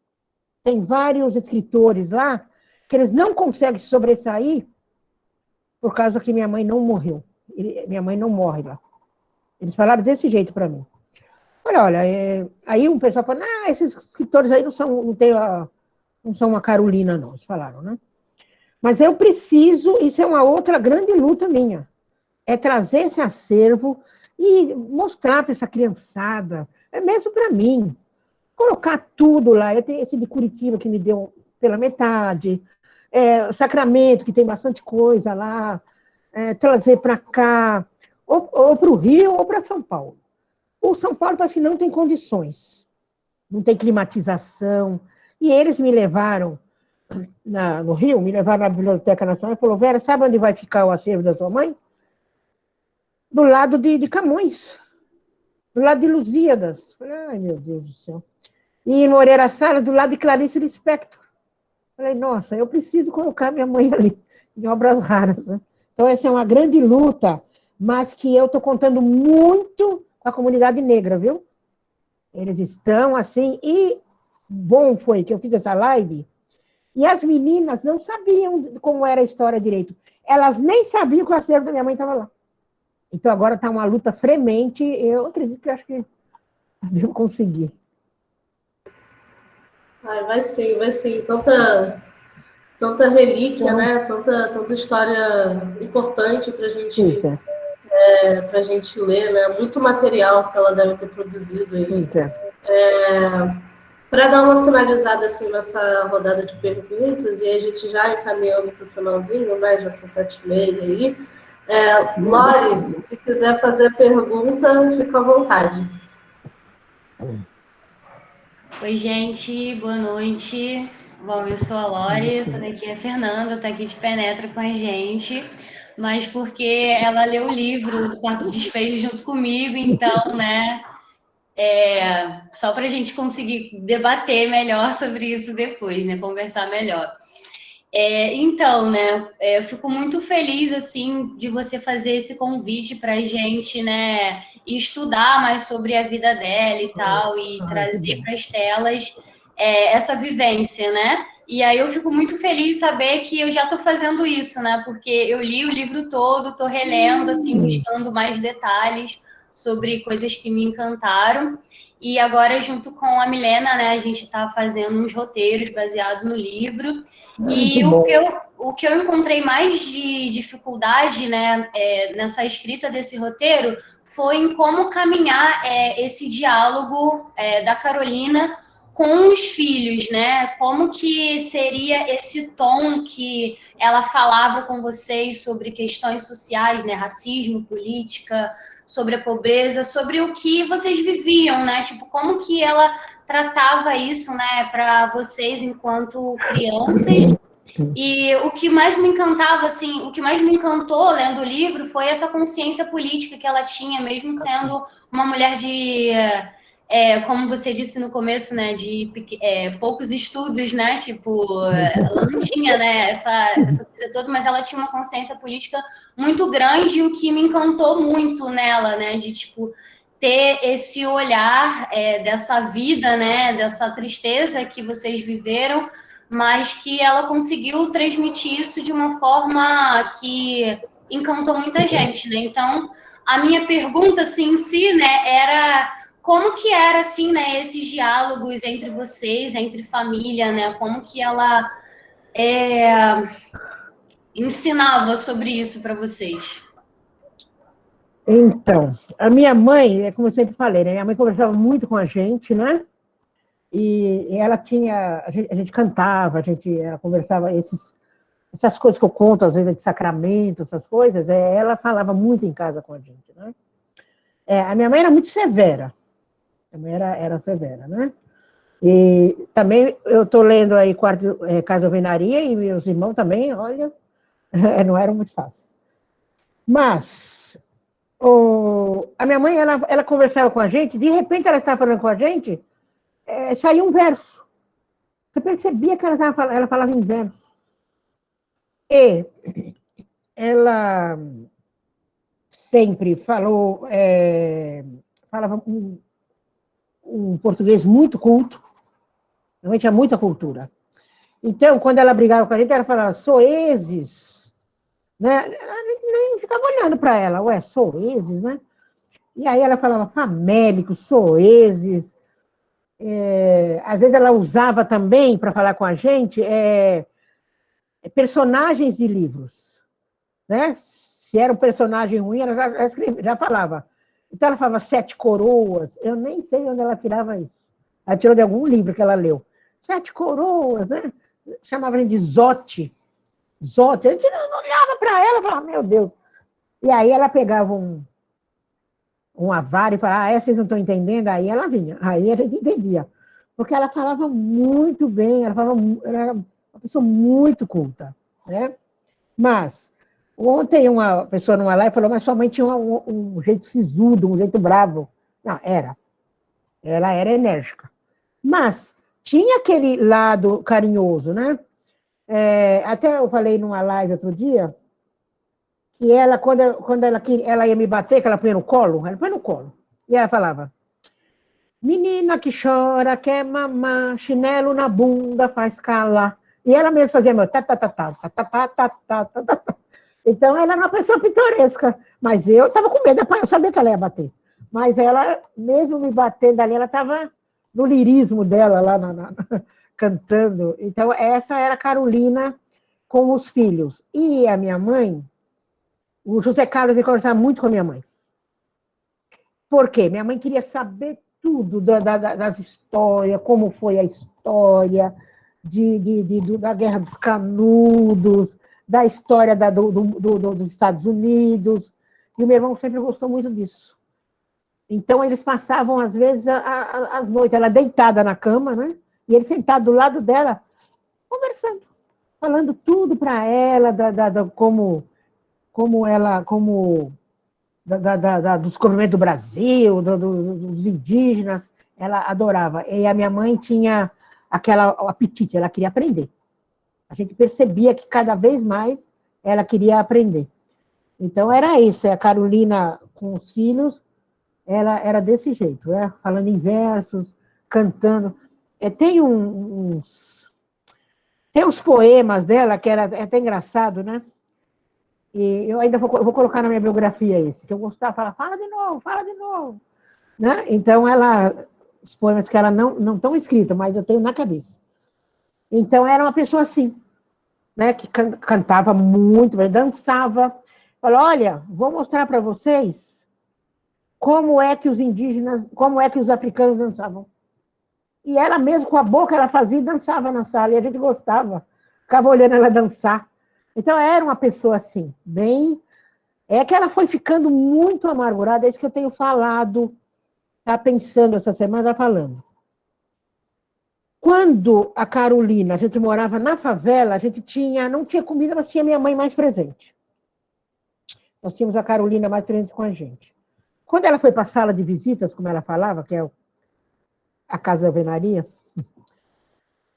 tem vários escritores lá que eles não conseguem se sobressair por causa que minha mãe não morreu. Minha mãe não morre lá. Eles falaram desse jeito para mim. Olha, aí um pessoal falou, esses escritores aí não são uma Carolina, não. Eles falaram, né? Mas eu preciso, isso é uma outra grande luta minha, é trazer esse acervo e mostrar para essa criançada, mesmo para mim, colocar tudo lá. Eu tenho esse de Curitiba que me deu pela metade, Sacramento, que tem bastante coisa lá, trazer para cá, ou para o Rio ou para São Paulo. O São Paulo parece que não tem condições, não tem climatização, e eles me levaram no Rio, me levaram na Biblioteca Nacional e falou, Vera, sabe onde vai ficar o acervo da sua mãe? Do lado de Camões, do lado de Lusíadas. Falei, ai, meu Deus do céu. E em Moreira Salles, do lado de Clarice Lispector. Falei, nossa, eu preciso colocar minha mãe ali, em obras raras. Né? Então, essa é uma grande luta, mas que eu estou contando muito com a comunidade negra, viu? Eles estão assim, e bom foi que eu fiz essa live, e as meninas não sabiam como era a história direito. Elas nem sabiam que o acervo da minha mãe estava lá. Então, agora está uma luta fremente, eu acredito que acho que devo conseguir. Vai sim, vai sim. Tanta relíquia, né? Tanta história importante para a gente ler, né? Muito material que ela deve ter produzido aí. Para dar uma finalizada assim nessa rodada de perguntas, e aí a gente já encaminhando para o finalzinho, né? Já são 7h30 aí. Lore, se quiser fazer a pergunta, fica à vontade. Oi, gente, boa noite. Bom, eu sou a Lore, essa daqui é a Fernanda, está aqui de penetra com a gente, mas porque ela leu o livro do Quarto de Despejo junto comigo, então, né, só para a gente conseguir debater melhor sobre isso depois, né, conversar melhor. Então, né, eu fico muito feliz, assim, de você fazer esse convite para a gente, né, estudar mais sobre a vida dela e tal, e trazer para as telas essa vivência, né? E aí eu fico muito feliz de saber que eu já estou fazendo isso, né? Porque eu li o livro todo, estou relendo, assim, buscando mais detalhes sobre coisas que me encantaram. E agora, junto com a Milena, né, a gente está fazendo uns roteiros baseados no livro. E o que eu encontrei mais de dificuldade, né, nessa escrita desse roteiro foi em como caminhar esse diálogo da Carolina com os filhos, né? Como que seria esse tom que ela falava com vocês sobre questões sociais, né? Racismo, política, sobre a pobreza, sobre o que vocês viviam, né? Tipo, como que ela tratava isso, né, para vocês enquanto crianças. E o que mais me encantava, assim, o que mais me encantou lendo o livro foi essa consciência política que ela tinha, mesmo sendo uma mulher de, como você disse no começo, né, de poucos estudos, né, tipo, ela não tinha, né, essa coisa toda, mas ela tinha uma consciência política muito grande, e o que me encantou muito nela, né, de, tipo, ter esse olhar dessa vida, né, dessa tristeza que vocês viveram, mas que ela conseguiu transmitir isso de uma forma que encantou muita gente, né? Então, a minha pergunta, assim, em si, né, era como que era, assim, né, esses diálogos entre vocês, entre família, né? Como que ela ensinava sobre isso para vocês? Então, a minha mãe, como eu sempre falei, né? Minha mãe conversava muito com a gente, né? E ela tinha, a gente cantava, ela conversava, essas coisas que eu conto, às vezes, de sacramento, essas coisas, ela falava muito em casa com a gente, né? A minha mãe era muito severa, a minha mãe era severa, né? E também, eu estou lendo aí Casa Alvenaria, e meus irmãos também, olha, não eram muito fáceis. Mas, a minha mãe, ela conversava com a gente, de repente ela estava falando com a gente, saiu um verso. Você percebia que ela falava em verso. E ela sempre falava um português muito culto, Minha mãe tinha muita cultura. Então, quando ela brigava com a gente, ela falava, soeses, né? A gente nem ficava olhando para ela, ué, soeses, né? E aí ela falava famélico, soeses. Às vezes ela usava também, para falar com a gente, personagens de livros, né? Se era um personagem ruim, ela já falava. Então ela falava Sete Coroas, eu nem sei onde ela tirava isso. Ela tirou de algum livro que ela leu. Sete Coroas, né? Chamava a gente de Zote. Zote. A gente não olhava para ela e falava, meu Deus. E aí ela pegava um avaro e falava, vocês não estão entendendo? Aí ela vinha. Aí a gente entendia. Porque ela falava muito bem, ela era uma pessoa muito culta, né? Mas, ontem uma pessoa numa live falou, mas sua mãe tinha um jeito sisudo, um jeito bravo. Não, era. Ela era enérgica. Mas tinha aquele lado carinhoso, né? Até eu falei numa live outro dia, que ela, quando ela ia me bater, que ela põe no colo, ela põe no colo. E ela falava, menina que chora, quer mamar, chinelo na bunda, faz calar. E ela mesmo fazia meu Então, ela era uma pessoa pitoresca. Mas eu estava com medo, eu sabia que ela ia bater. Mas ela, mesmo me batendo ali, ela estava no lirismo dela, lá cantando. Então, essa era a Carolina com os filhos. E a minha mãe, o José Carlos, ele conversava muito com a minha mãe. Por quê? Minha mãe queria saber tudo das histórias, como foi a história da Guerra dos Canudos, da história dos Estados Unidos, e o meu irmão sempre gostou muito disso. Então, eles passavam, às vezes, as noites, ela deitada na cama, né? E ele sentado do lado dela, conversando, falando tudo para ela, do descobrimento do Brasil, dos indígenas, ela adorava. E a minha mãe tinha o apetite, ela queria aprender. A gente percebia que cada vez mais ela queria aprender. Então, era isso, a Carolina com os filhos, ela era desse jeito, né? Falando em versos, cantando. Tem uns poemas dela, que era até engraçado, né? E eu ainda vou colocar na minha biografia esse, que eu gostava, fala de novo, né? Então, os poemas que ela não estão escritos, mas eu tenho na cabeça. Então, era uma pessoa assim, né? Que cantava muito, dançava. Falou, olha, vou mostrar para vocês como é que os indígenas, como é que os africanos dançavam. E ela mesmo, com a boca, ela fazia e dançava na sala, e a gente gostava, ficava olhando ela dançar. Então, era uma pessoa assim, bem... É que ela foi ficando muito amargurada, é isso que eu tenho falado, tá pensando essa semana, falando. Quando a Carolina, a gente morava na favela, a gente não tinha comida, mas tinha minha mãe mais presente. Nós tínhamos a Carolina mais presente com a gente. Quando ela foi para a sala de visitas, como ela falava, que é a Casa Alvenaria,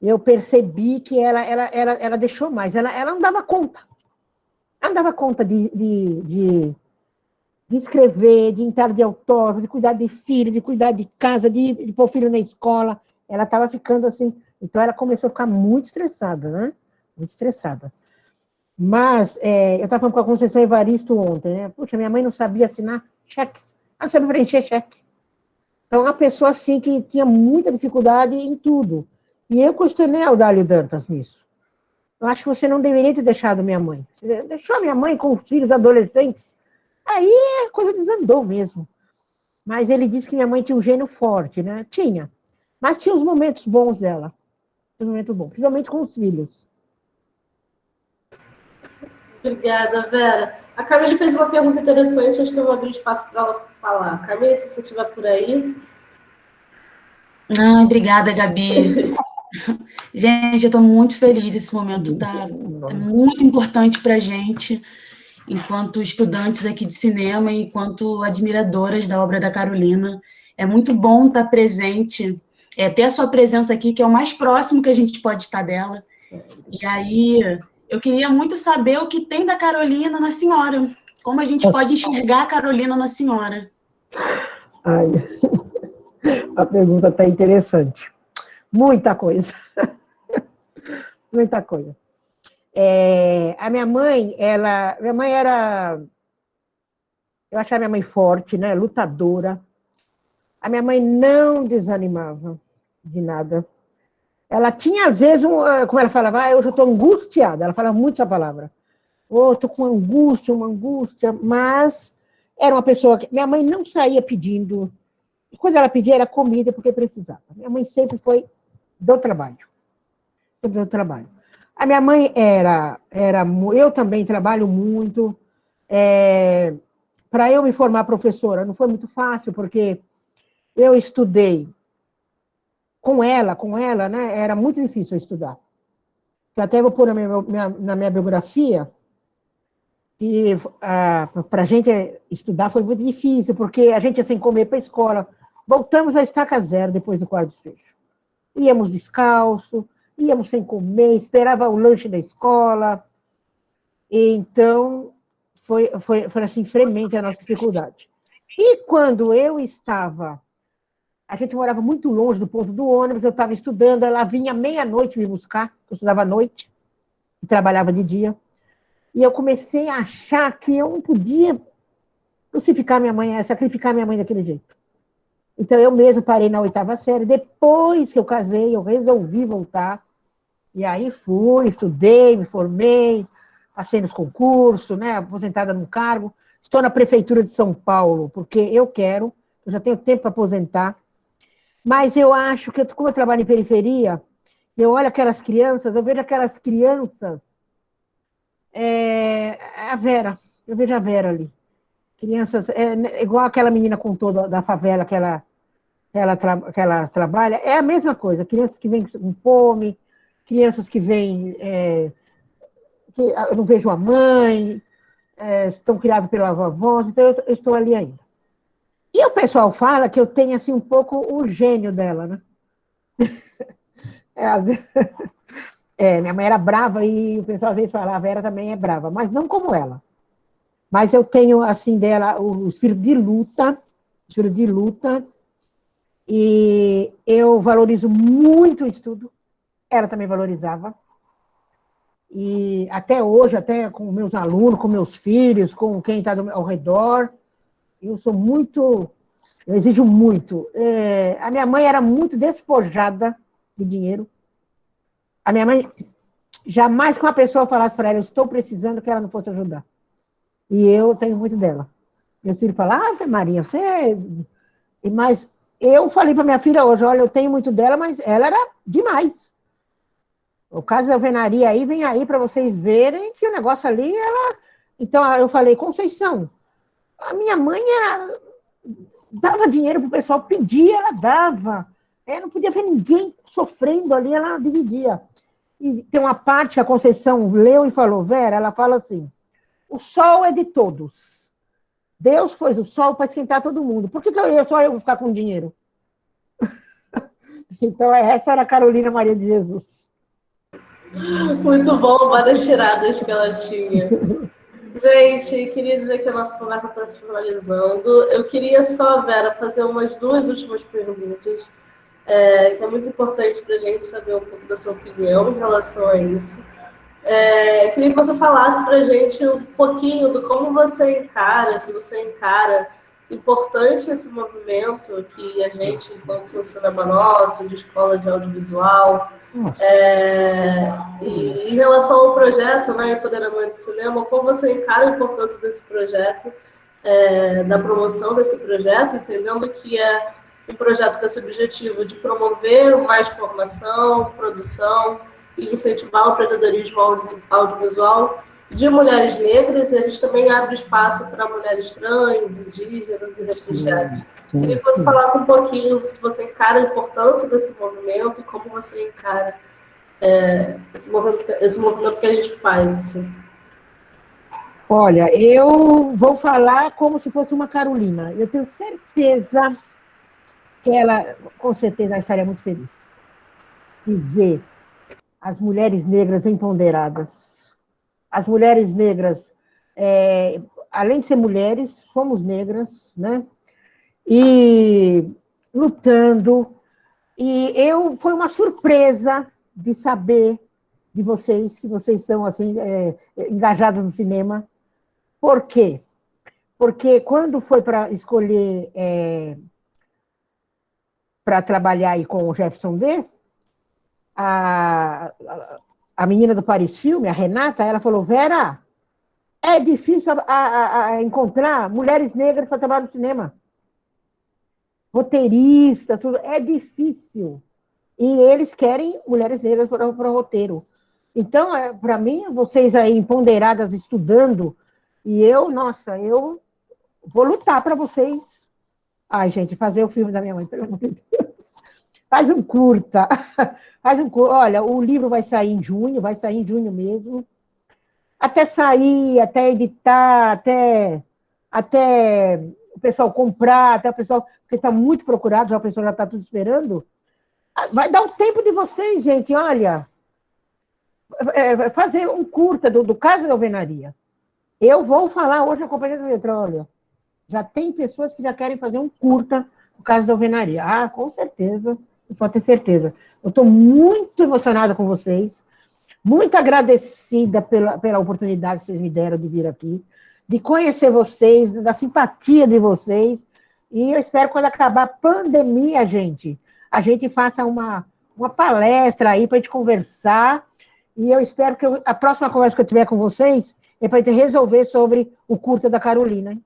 eu percebi que ela deixou mais. Ela não dava conta. Ela não dava conta de escrever, de entrar de autógrafo, de cuidar de filho, de cuidar de casa, de pôr o filho na escola. Ela estava ficando assim. Então, ela começou a ficar muito estressada, né? Muito estressada. Mas, eu estava falando com a Conceição Evaristo ontem, né? Puxa, minha mãe não sabia assinar cheques. Ela não sabia preencher cheque. Então, uma pessoa assim que tinha muita dificuldade em tudo. E eu questionei a Audálio Dantas nisso. Eu acho que você não deveria ter deixado minha mãe. Você deixou a minha mãe com os filhos adolescentes. Aí a coisa desandou mesmo. Mas ele disse que minha mãe tinha um gênio forte, né? Tinha. Mas tinha os momentos bons dela. Os momentos bons, principalmente com os filhos. Obrigada, Vera. A Camille fez uma pergunta interessante, acho que eu vou abrir espaço para ela falar. Camille, se você estiver por aí. Obrigada, Gabi. Gente, eu estou muito feliz, esse momento tá muito importante para a gente, enquanto estudantes aqui de cinema e enquanto admiradoras da obra da Carolina. É muito bom estar presente, ter a sua presença aqui, que é o mais próximo que a gente pode estar dela. E aí, eu queria muito saber o que tem da Carolina na senhora, como a gente pode enxergar a Carolina na senhora. Ai, a pergunta está interessante. Muita coisa. Muita coisa. A minha mãe era... Eu achava minha mãe forte, né? Lutadora. A minha mãe não desanimava de nada. Ela tinha, às vezes, como ela falava, hoje eu estou angustiada. Ela falava muito essa palavra. Estou com uma angústia, mas era uma pessoa que... Minha mãe não saía pedindo. Quando ela pedia, era comida, porque precisava. Minha mãe sempre foi do trabalho. Sempre do trabalho. A minha mãe eu também trabalho muito. Para eu me formar professora, não foi muito fácil, porque eu estudei com ela, né? Era muito difícil eu estudar. Eu até vou pôr na minha biografia, que para a gente estudar foi muito difícil, porque a gente ia sem comer para a escola. Voltamos à estaca zero depois do quarto desfecho. Íamos descalço, íamos sem comer, esperava o lanche da escola. Então, foi assim, fremente a nossa dificuldade. E quando eu estava... A gente morava muito longe do ponto do ônibus, eu estava estudando, ela vinha meia-noite me buscar, eu estudava à noite, e trabalhava de dia. E eu comecei a achar que eu não podia crucificar minha mãe, sacrificar minha mãe daquele jeito. Então, eu mesmo parei na 8ª série. Depois que eu casei, eu resolvi voltar. E aí fui, estudei, me formei, passei nos concursos, né, aposentada num cargo. Estou na Prefeitura de São Paulo, porque eu já tenho tempo para aposentar. Mas eu acho que, como eu trabalho em periferia, eu olho aquelas crianças, eu vejo aquelas crianças... a Vera, eu vejo a Vera ali. Crianças, igual aquela menina contou da favela que ela trabalha, é a mesma coisa, crianças que vêm com fome, crianças que vêm, que eu não vejo a mãe, estão criadas pela vovó, então eu estou ali ainda. E o pessoal fala que eu tenho, assim, um pouco o gênio dela, né? Às vezes, minha mãe era brava e o pessoal às vezes fala, a Vera também é brava, mas não como ela. Mas eu tenho, assim, dela o espírito de luta, e eu valorizo muito o estudo, ela também valorizava. E até hoje, até com meus alunos, com meus filhos, com quem está ao redor, eu exijo muito. A minha mãe era muito despojada de dinheiro. A minha mãe, jamais que uma pessoa falasse para ela, eu estou precisando, que ela não fosse ajudar. E eu tenho muito dela. Meu filho fala, Maria, você... Mas eu falei para minha filha hoje, olha, eu tenho muito dela, mas ela era demais. O caso da alvenaria aí, vem aí para vocês verem que o negócio ali, Então, eu falei, Conceição, a minha mãe dava dinheiro para o pessoal, pedia, ela dava. Não podia ver ninguém sofrendo ali, ela dividia. E tem uma parte que a Conceição leu e falou, Vera, ela fala assim, o sol é de todos. Deus pôs o sol para esquentar todo mundo. Por que só eu vou ficar com dinheiro? Então, essa era a Carolina Maria de Jesus. Muito bom, várias tiradas que ela tinha. Gente, queria dizer que a nossa conversa está se finalizando. Eu queria só, Vera, fazer umas 2 últimas perguntas, que é muito importante para a gente saber um pouco da sua opinião em relação a isso. Queria que você falasse para a gente um pouquinho do como você encara, se você encara importante esse movimento que a gente, enquanto Cinema Nosso, de escola de audiovisual, e em relação ao projeto, né, Empoderamento do Cinema, como você encara a importância desse projeto, da promoção desse projeto, entendendo que é um projeto com esse objetivo de promover mais formação, produção e incentivar o empreendedorismo audiovisual de mulheres negras, e a gente também abre espaço para mulheres trans, indígenas e refugiados. Queria que você falasse um pouquinho se você encara a importância desse movimento e como você encara esse movimento que a gente faz. Assim. Olha, eu vou falar como se fosse uma Carolina. Eu tenho certeza que ela, com certeza, estaria muito feliz de ver as mulheres negras empoderadas. As mulheres negras, além de ser mulheres, somos negras, né? E lutando, E foi uma surpresa de saber de vocês, que vocês são assim, engajados no cinema. Por quê? Porque quando foi para escolher para trabalhar aí com o Jefferson D, a menina do Paris Filme, a Renata, ela falou, Vera, é difícil encontrar mulheres negras para trabalhar no cinema. Roteirista, tudo, é difícil. E eles querem mulheres negras para o roteiro. Então, para mim, vocês aí empoderadas estudando, e eu vou lutar para vocês. Ai, gente, fazer o filme da minha mãe, pelo amor de Deus. Faz um curta. Olha, o livro vai sair em junho mesmo. Até sair, até editar, até o pessoal comprar, até o pessoal, porque está muito procurado, já o pessoal já está tudo esperando. Vai dar um tempo de vocês, gente, olha, fazer um curta do Casa da Alvenaria. Eu vou falar hoje na Companhia da Letra, olha, já tem pessoas que já querem fazer um curta do Casa da Alvenaria. Ah, com certeza, você pode ter certeza. Eu estou muito emocionada com vocês, muito agradecida pela oportunidade que vocês me deram de vir aqui, de conhecer vocês, da simpatia de vocês, e eu espero, quando acabar a pandemia, a gente faça uma palestra aí para a gente conversar, e eu espero que a próxima conversa que eu tiver com vocês é para a gente resolver sobre o curta da Carolina. Hein?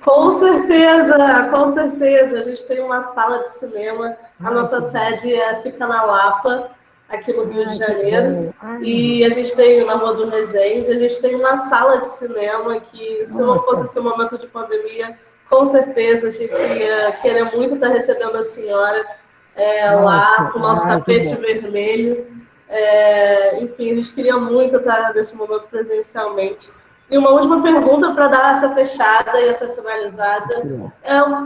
Com certeza, com certeza. A gente tem uma sala de cinema, a nossa sede fica na Lapa, aqui no Rio de Janeiro, e a gente tem na Rua do Resende, a gente tem uma sala de cinema que, se não fosse esse momento de pandemia, com certeza a gente ia querer muito estar recebendo a senhora lá, com o nosso tapete vermelho. Enfim, a gente queria muito estar nesse momento presencialmente. E uma última pergunta para dar essa fechada e essa finalizada.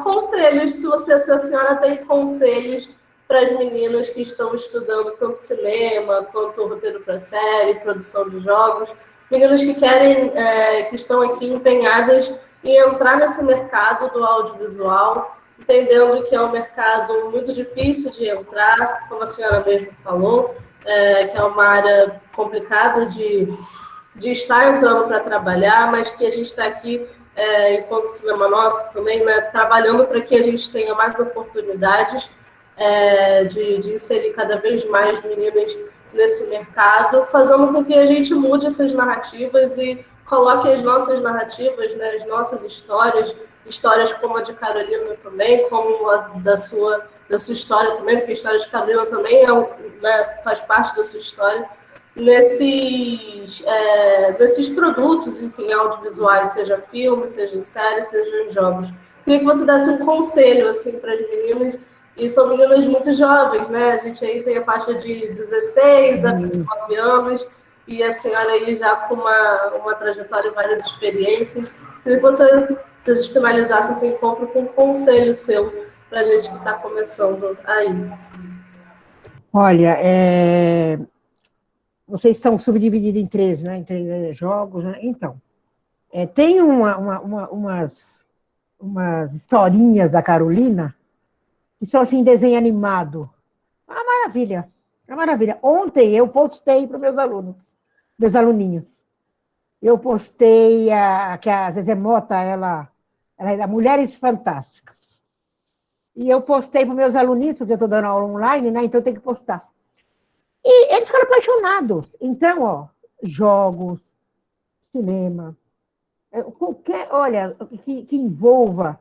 Conselhos, se a senhora tem conselhos para as meninas que estão estudando tanto cinema, quanto roteiro para série, produção de jogos, meninas que que estão aqui empenhadas em entrar nesse mercado do audiovisual, entendendo que é um mercado muito difícil de entrar, como a senhora mesmo falou, que é uma área complicada de estar entrando para trabalhar, mas que a gente está aqui, enquanto Cinema Nosso também, né, trabalhando para que a gente tenha mais oportunidades de inserir cada vez mais meninas nesse mercado, fazendo com que a gente mude essas narrativas e coloque as nossas narrativas, né, as nossas histórias como a de Carolina também, como a da sua história também, porque a história de Carolina também faz parte da sua história, nesses produtos, enfim, audiovisuais, seja filme, seja em série, seja em jogos. Queria que você desse um conselho assim, para as meninas, e são meninas muito jovens, né? A gente aí tem a faixa de 16 a 29 anos, e a senhora aí já com uma trajetória e várias experiências. Queria que você finalizasse esse encontro com um conselho seu para a gente que está começando aí. Olha, vocês estão subdivididos em três, né? Em 3 jogos, né? Então, tem umas historinhas da Carolina que são assim, desenho animado. Uma maravilha, uma maravilha. Ontem eu postei para meus aluninhos. Eu postei que a Zezé Mota, ela é da Mulheres Fantásticas. E eu postei para meus aluninhos, porque eu estou dando aula online, né? Então eu tenho que postar. E eles ficaram apaixonados. Então, jogos, cinema, qualquer, olha, que envolva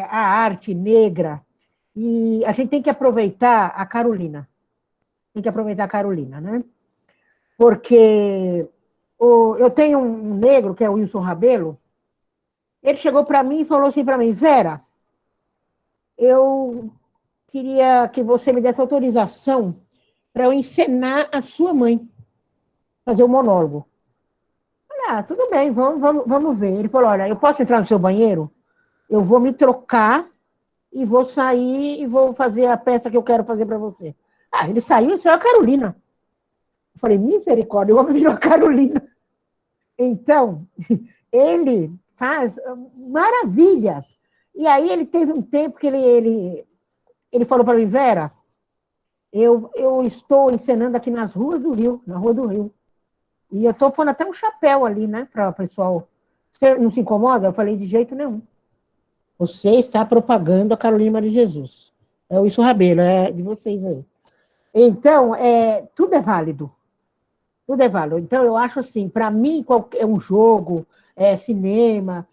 a arte negra. E a gente tem que aproveitar a Carolina. Tem que aproveitar a Carolina, né? Porque eu tenho um negro, que é o Wilson Rabelo, ele chegou para mim e falou assim para mim, Vera, eu queria que você me desse autorização para eu encenar a sua mãe, fazer um monólogo. Olha, tudo bem, vamos ver. Ele falou, olha, eu posso entrar no seu banheiro? Eu vou me trocar e vou sair e vou fazer a peça que eu quero fazer para você. Ele saiu e saiu a Carolina. Eu falei, misericórdia, eu vou me virar a Carolina. Então, ele faz maravilhas. E aí ele teve um tempo que ele falou para mim, Vera, eu estou encenando aqui nas ruas do Rio, na Rua do Rio. E eu estou pondo até um chapéu ali, né, para o pessoal. Você não se incomoda? Eu falei, de jeito nenhum. Você está propagando a Carolina Maria de Jesus. É o Isso Rabelo, é de vocês aí. Então, tudo é válido. Tudo é válido. Então, eu acho assim, para mim, é um jogo, cinema,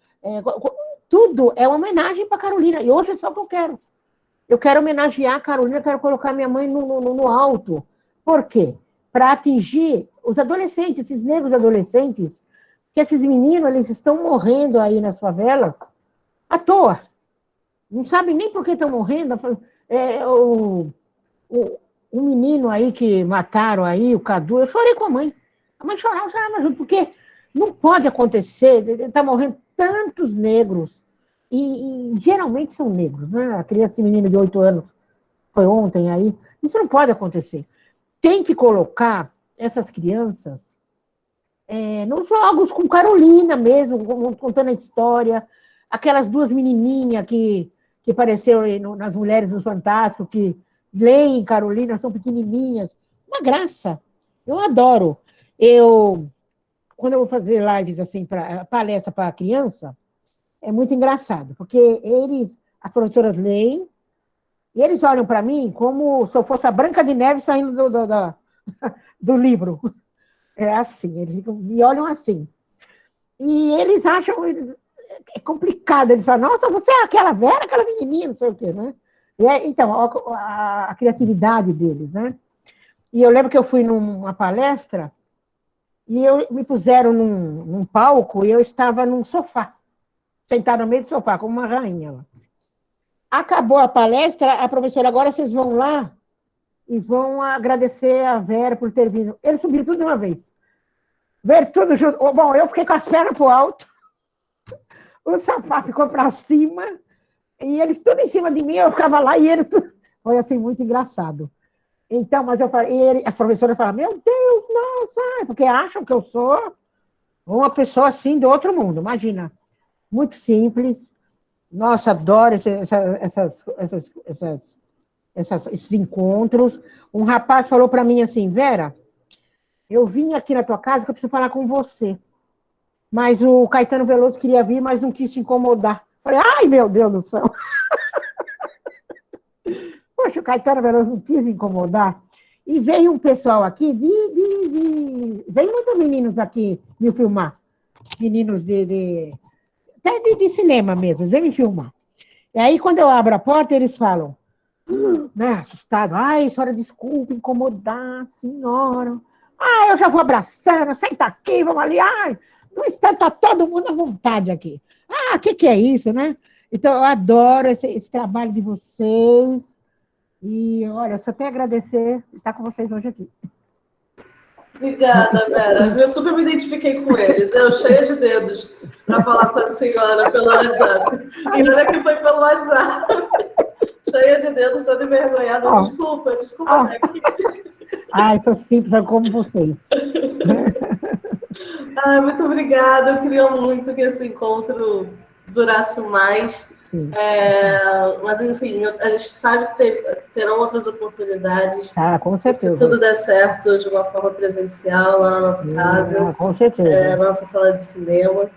tudo é uma homenagem para a Carolina. E hoje é só o que eu quero. Eu quero homenagear a Carolina, quero colocar minha mãe no alto. Por quê? Para atingir os adolescentes, esses negros adolescentes, que esses meninos, eles estão morrendo aí nas favelas à toa. Não sabem nem por que estão morrendo. O menino aí que mataram aí, o Cadu, eu chorei com a mãe. A mãe chorava junto, porque não pode acontecer, está morrendo tantos negros, e geralmente são negros, né? A criança, menino de 8 anos, foi ontem aí, isso não pode acontecer. Tem que colocar essas crianças nos jogos com Carolina mesmo, contando a história, aquelas 2 menininhas que apareceram nas Mulheres do Fantástico, que leem Carolina, são pequenininhas, uma graça, eu adoro. Quando eu vou fazer lives assim, palestra para criança, é muito engraçado, porque as professoras leem, e eles olham para mim como se eu fosse a Branca de Neve saindo do livro. É assim, eles me olham assim. E eles acham, é complicado, eles falam, nossa, você é aquela Vera, aquela menininha, não sei o quê, né? Então, a criatividade deles, né? E eu lembro que eu fui numa palestra, e me puseram num palco, e eu estava num sofá, sentada no meio do sofá, como uma rainha lá. Acabou a palestra, a professora, agora vocês vão lá e vão agradecer a Vera por ter vindo. Eles subiram tudo de uma vez. Veio tudo junto. Bom, eu fiquei com as pernas para o alto, o sofá ficou para cima, e eles tudo em cima de mim, eu ficava lá, e eles tudo... Foi assim, muito engraçado. Então, mas eu falei, as professoras falaram, meu Deus, nossa, porque acham que eu sou uma pessoa assim do outro mundo, imagina. Muito simples. Nossa, adoro esses encontros. Um rapaz falou para mim assim, Vera, eu vim aqui na tua casa que eu preciso falar com você. Mas o Caetano Veloso queria vir, mas não quis te incomodar. Falei, ai, meu Deus do céu. Poxa, o Caetano Veloso não quis me incomodar. E veio um pessoal aqui, veio muitos meninos aqui me filmar. Meninos até de cinema mesmo, eles vêm me filmar. E aí, quando eu abro a porta, eles falam, né, assustado, ai, senhora, desculpa incomodar, senhora. Ah, eu já vou abraçando, senta aqui, vamos ali, ai, no instante está todo mundo à vontade aqui. Ah, o que é isso, né? Então, eu adoro esse trabalho de vocês. E, olha, só tenho a agradecer estar com vocês hoje aqui. Obrigada, Vera. Eu super me identifiquei com eles. Eu cheia de dedos para falar com a senhora pelo WhatsApp. E olha que foi pelo WhatsApp. Cheia de dedos, toda envergonhada. Desculpa. Ai, sou simples, sou como vocês. Ai, muito obrigada. Eu queria muito que esse encontro durasse mais. Mas, enfim, a gente sabe que terão outras oportunidades. Com certeza. Se tudo der certo de uma forma presencial lá na nossa casa. Com certeza. Nossa sala de cinema.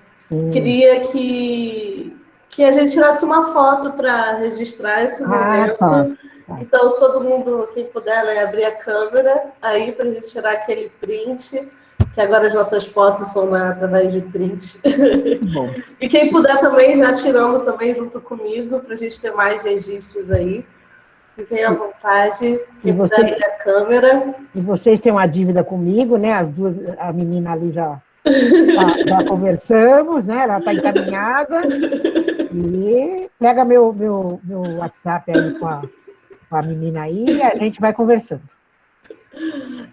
Queria que a gente tirasse uma foto para registrar esse momento. Então, se todo mundo, quem puder, né, abrir a câmera aí para a gente tirar aquele print, que agora as nossas fotos são através de print. Bom. E quem puder também, já tirando também junto comigo, para a gente ter mais registros aí. Fiquem à vontade, quem puder abrir a câmera. E vocês têm uma dívida comigo, né? As duas, a menina ali já conversamos, né? Ela está encaminhada. E pega meu WhatsApp aí com a menina aí e a gente vai conversando.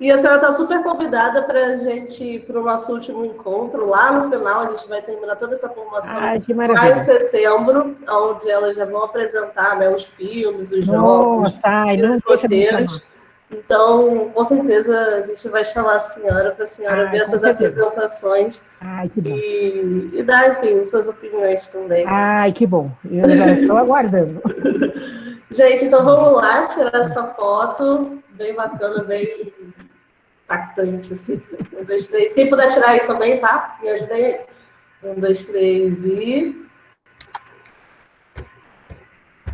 E a senhora está super convidada para a gente ir para o nosso último encontro. Lá no final, a gente vai terminar toda essa formação lá em setembro, onde elas já vão apresentar, né, os filmes, os jogos, os roteiros. Então, com certeza, a gente vai chamar a senhora para a senhora ver essas apresentações e dar, enfim, suas opiniões também. Ai, que bom. Eu já estou aguardando. Gente, então vamos lá tirar essa foto. Bem bacana, bem impactante, assim. 1, 2, 3. Quem puder tirar aí também, tá? Me ajudem aí. 1, 2, 3 e...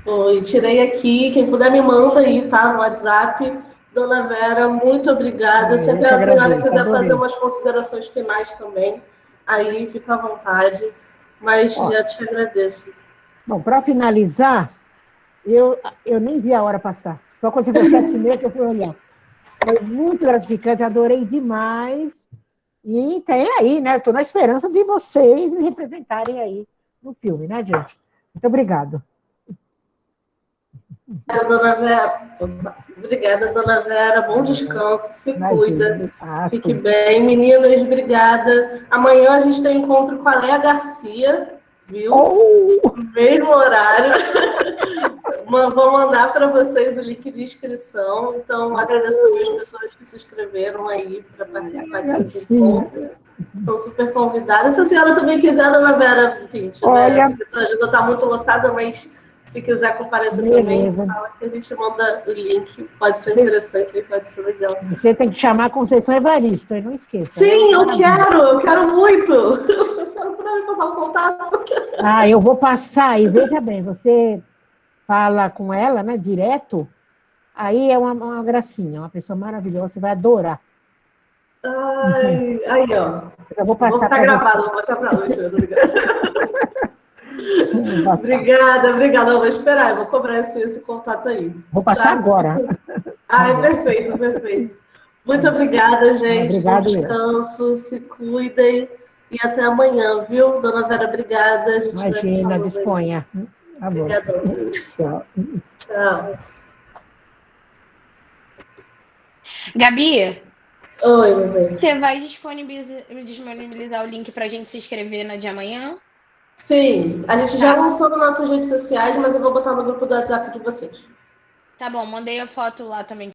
Foi, tirei aqui. Quem puder me manda aí, tá? No WhatsApp. Dona Vera, muito obrigada. Se a senhora quiser fazer umas considerações finais também, aí fica à vontade. Mas já te agradeço. Bom, para finalizar, eu nem vi a hora passar. Só quando chegou 7h30 que eu fui olhar. Foi muito gratificante, adorei demais. E tem aí, né? Estou na esperança de vocês me representarem aí no filme, né, gente? Muito obrigado. Dona Vera. Obrigada, Dona Vera. Bom descanso, se cuida. Fique bem. Meninas, obrigada. Amanhã a gente tem encontro com a Léa Garcia, viu? No mesmo horário. Vou mandar para vocês o link de inscrição. Então, agradeço também as pessoas que se inscreveram aí para participar desse encontro. Estão super convidadas. Se a senhora também quiser, Dona Vera, enfim, essa pessoa já não está muito lotada, mas se quiser comparecer também, fala que a gente manda o link. Pode ser interessante, pode ser legal. Você tem que chamar a Conceição Evaristo, aí não esqueça. Sim, eu quero muito. Se a senhora puder me passar o contato. Eu vou passar, e veja bem, você fala com ela, né, direto, aí é uma gracinha, uma pessoa maravilhosa, você vai adorar. Aí, ó. Eu vou passar. Tá gravado, vou mostrar para a Luxa. Obrigada. Eu vou esperar, eu vou cobrar esse contato aí. Vou passar agora. Perfeito. Muito obrigada, gente. Bom descanso, se cuidem e até amanhã, viu? Dona Vera, obrigada. A gente Imagina, disponha. Obrigada. Tchau. Gabi? Oi, meu bem. Você vai disponibilizar o link para a gente se inscrever na de amanhã? Sim, a gente já lançou nas nossas redes sociais, mas eu vou botar no grupo do WhatsApp de vocês. Tá bom, mandei a foto lá também